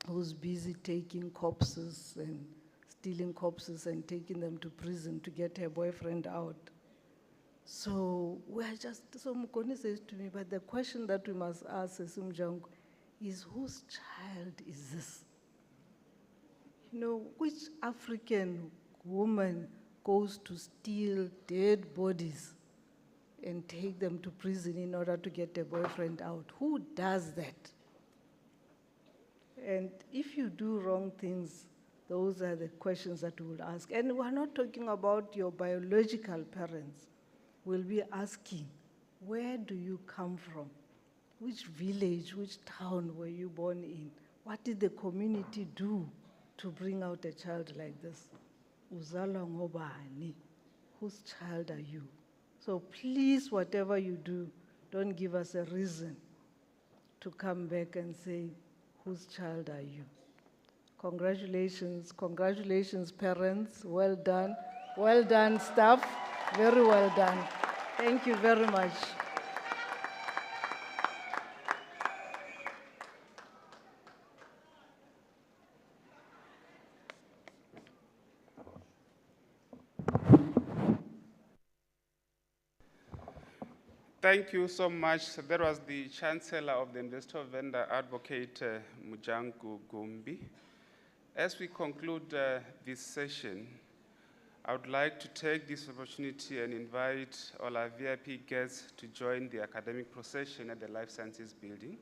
who's busy taking corpses and stealing corpses and taking them to prison to get her boyfriend out. So so Mukoni says to me, but the question that we must ask Simjangu is, whose child is this? You know, which African woman goes to steal dead bodies and take them to prison in order to get a boyfriend out? Who does that? And if you do wrong things, those are the questions that we will ask. And we're not talking about your biological parents. We'll be asking, where do you come from? Which village, which town were you born in? What did the community do to bring out a child like this? Uzalwa ngobani? Whose child are you? So please, whatever you do, don't give us a reason to come back and say, whose child are you? Congratulations, congratulations, parents. Well done, staff. Very well done. Thank you very much. Thank you so much. That was the Chancellor of the Investor Vendor Advocate, Mujangu Gumbi. As we conclude this session, I would like to take this opportunity and invite all our VIP guests to join the academic procession at the Life Sciences Building.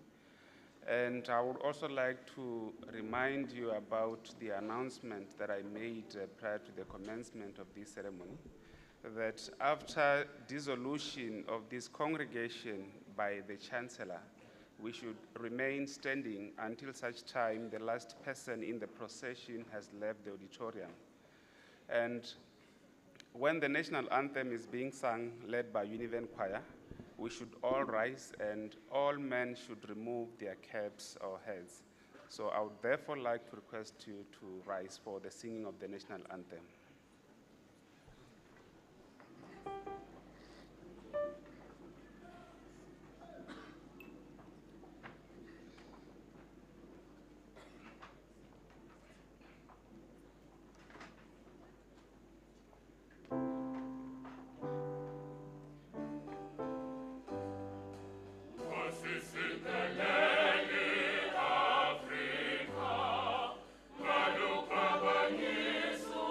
And I would also like to remind you about the announcement that I made prior to the commencement of this ceremony, that after dissolution of this congregation by the Chancellor, we should remain standing until such time the last person in the procession has left the auditorium. And when the national anthem is being sung, led by Univen Choir, we should all rise and all men should remove their caps or hats. So I would therefore like to request you to rise for the singing of the national anthem. Africa, Maluka Banisu,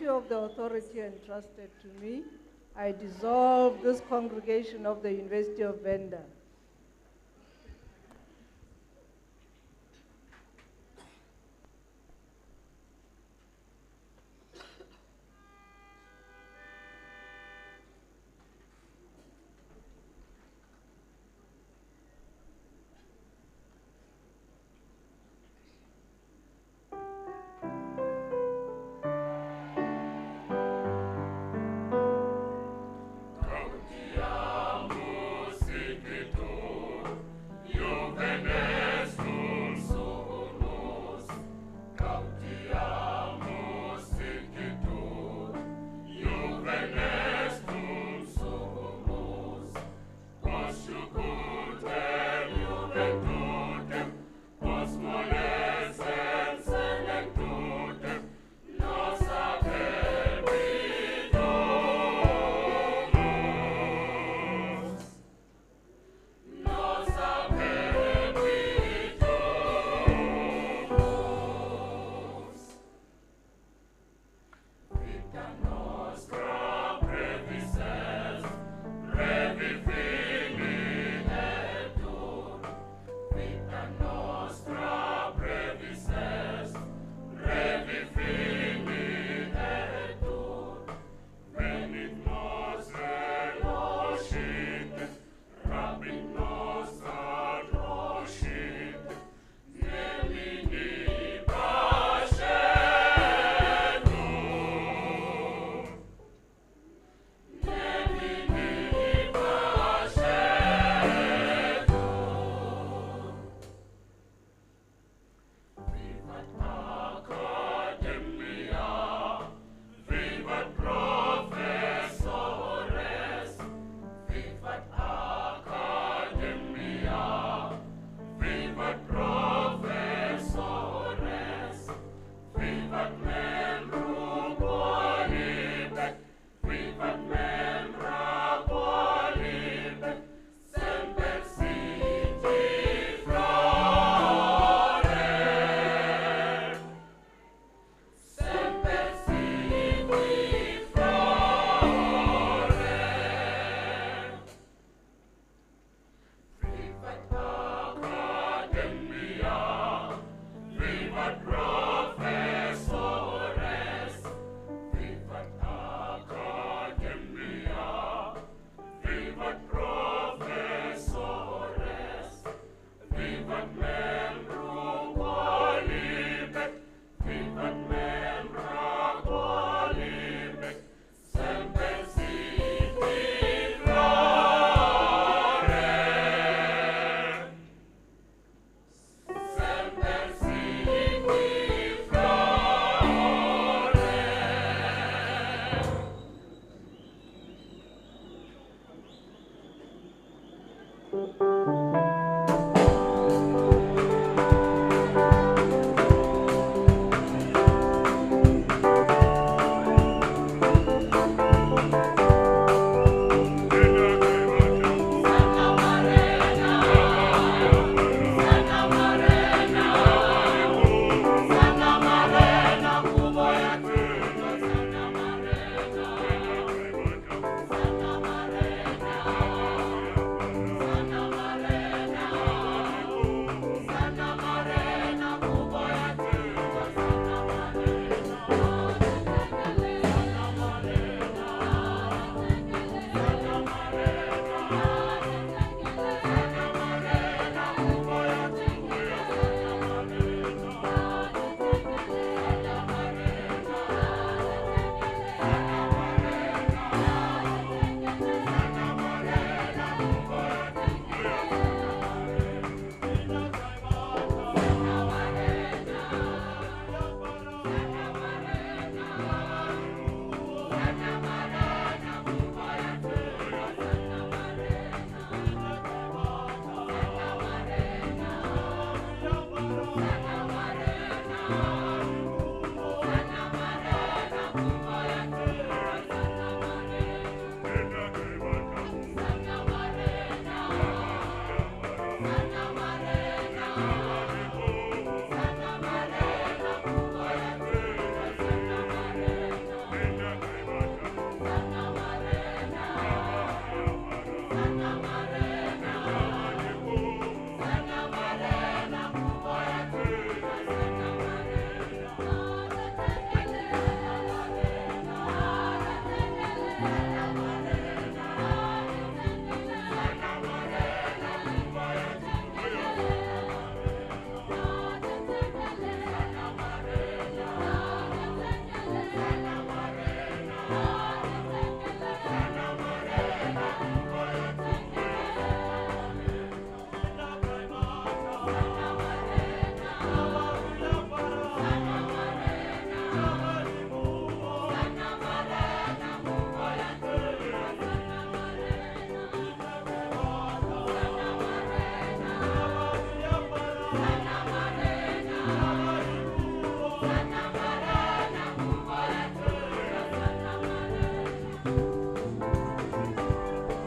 virtue of the authority entrusted to me, I dissolve this congregation of the University of Venda.